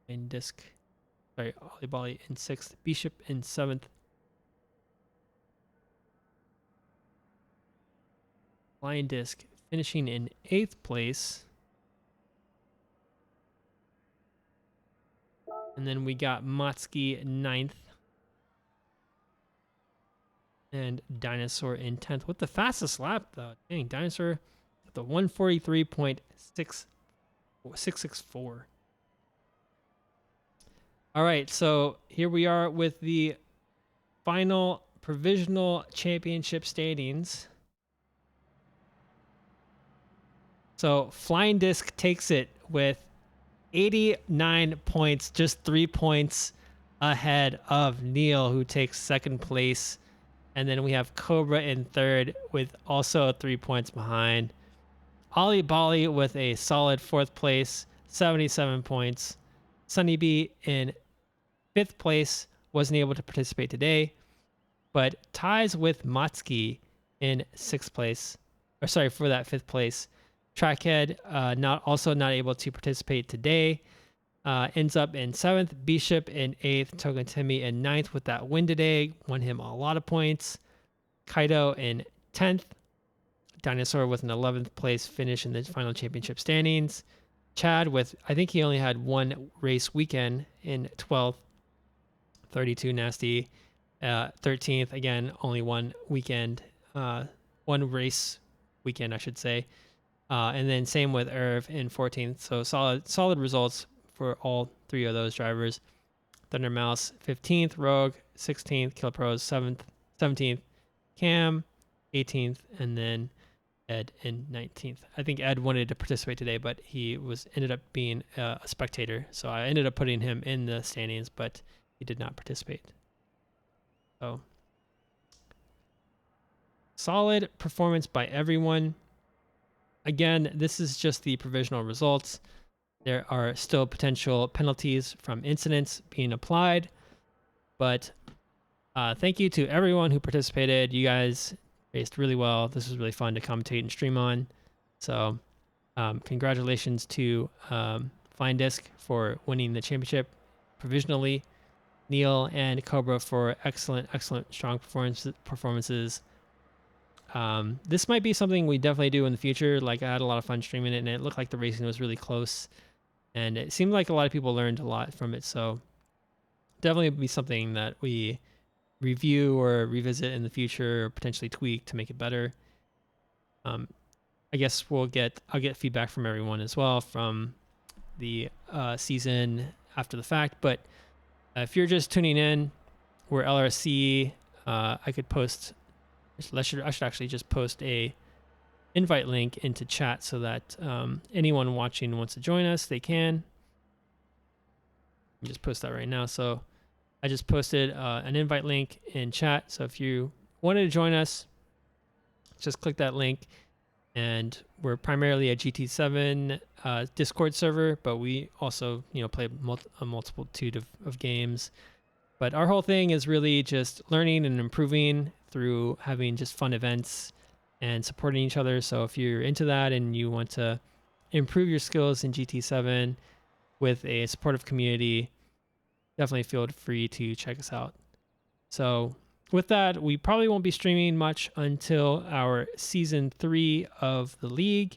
Ollie Bolly in 6th, Bishop in 7th, Flying Disc finishing in 8th place. And then we got Motsky 9th. And Dinosaur in 10th with the fastest lap, though. Dang, Dinosaur with a 143.664. All right, so here we are with the final provisional championship standings. So Flying Disc takes it with 89 points, just 3 points ahead of Neil, who takes second place. And then we have Cobra in third with also 3 points behind. Ollie Bolly with a solid fourth place, 77 points. Sunny B in fifth place, wasn't able to participate today, but ties with Matsuki in sixth place, or sorry, for that fifth place. Trackhead not able to participate today. Ends up in seventh. Bishop in eighth. Token Timmy in ninth with that win today. Won him a lot of points. Kaido in 10th. Dinosaur with an 11th place finish in the final championship standings. Chad with, I think he only had one race weekend, in 12th. 32 Nasty. 13th, again, only one weekend. One race weekend, I should say. And then same with Irv in 14th. So solid results for all three of those drivers. Thunder Mouse 15th, Rogue 16th, Kill Pros 17th, Cam 18th, and then Ed in 19th. I think Ed wanted to participate today, but he ended up being a spectator. So I ended up putting him in the standings, but he did not participate. So solid performance by everyone. Again, this is just the provisional results. There are still potential penalties from incidents being applied, but thank you to everyone who participated. You guys raced really well. This was really fun to commentate and stream on. So congratulations to Flying Disc for winning the championship provisionally. Neil and Cobra for excellent, strong performances. This might be something we definitely do in the future. Like, I had a lot of fun streaming it, and it looked like the racing was really close, and it seemed like a lot of people learned a lot from it. So definitely be something that we review or revisit in the future, or potentially tweak to make it better. I guess I'll get feedback from everyone as well from the season after the fact. But if you're just tuning in, we're LRC. I could post. I should actually just post a invite link into chat so that anyone watching wants to join us, they can. Let me just post that right now. So I just posted an invite link in chat. So if you wanted to join us, just click that link. And we're primarily a GT7 Discord server, but we also, play a multitude of games. But our whole thing is really just learning and improving through having just fun events and supporting each other. So if you're into that and you want to improve your skills in GT7 with a supportive community, definitely feel free to check us out. So with that, we probably won't be streaming much until our season 3 of the league.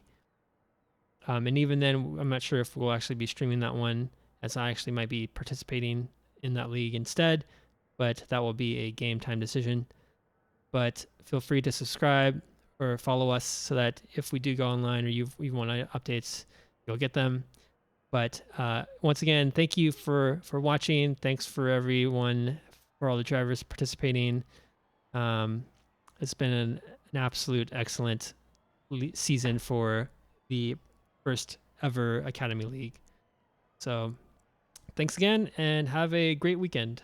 And even then, I'm not sure if we'll actually be streaming that one, as I actually might be participating in that league instead, but that will be a game time decision. But feel free to subscribe or follow us so that if we do go online or you want updates, you'll get them. But once again, thank you for watching. Thanks for everyone, for all the drivers participating. It's been an absolute excellent season for the first ever Academy League. So thanks again, and have a great weekend.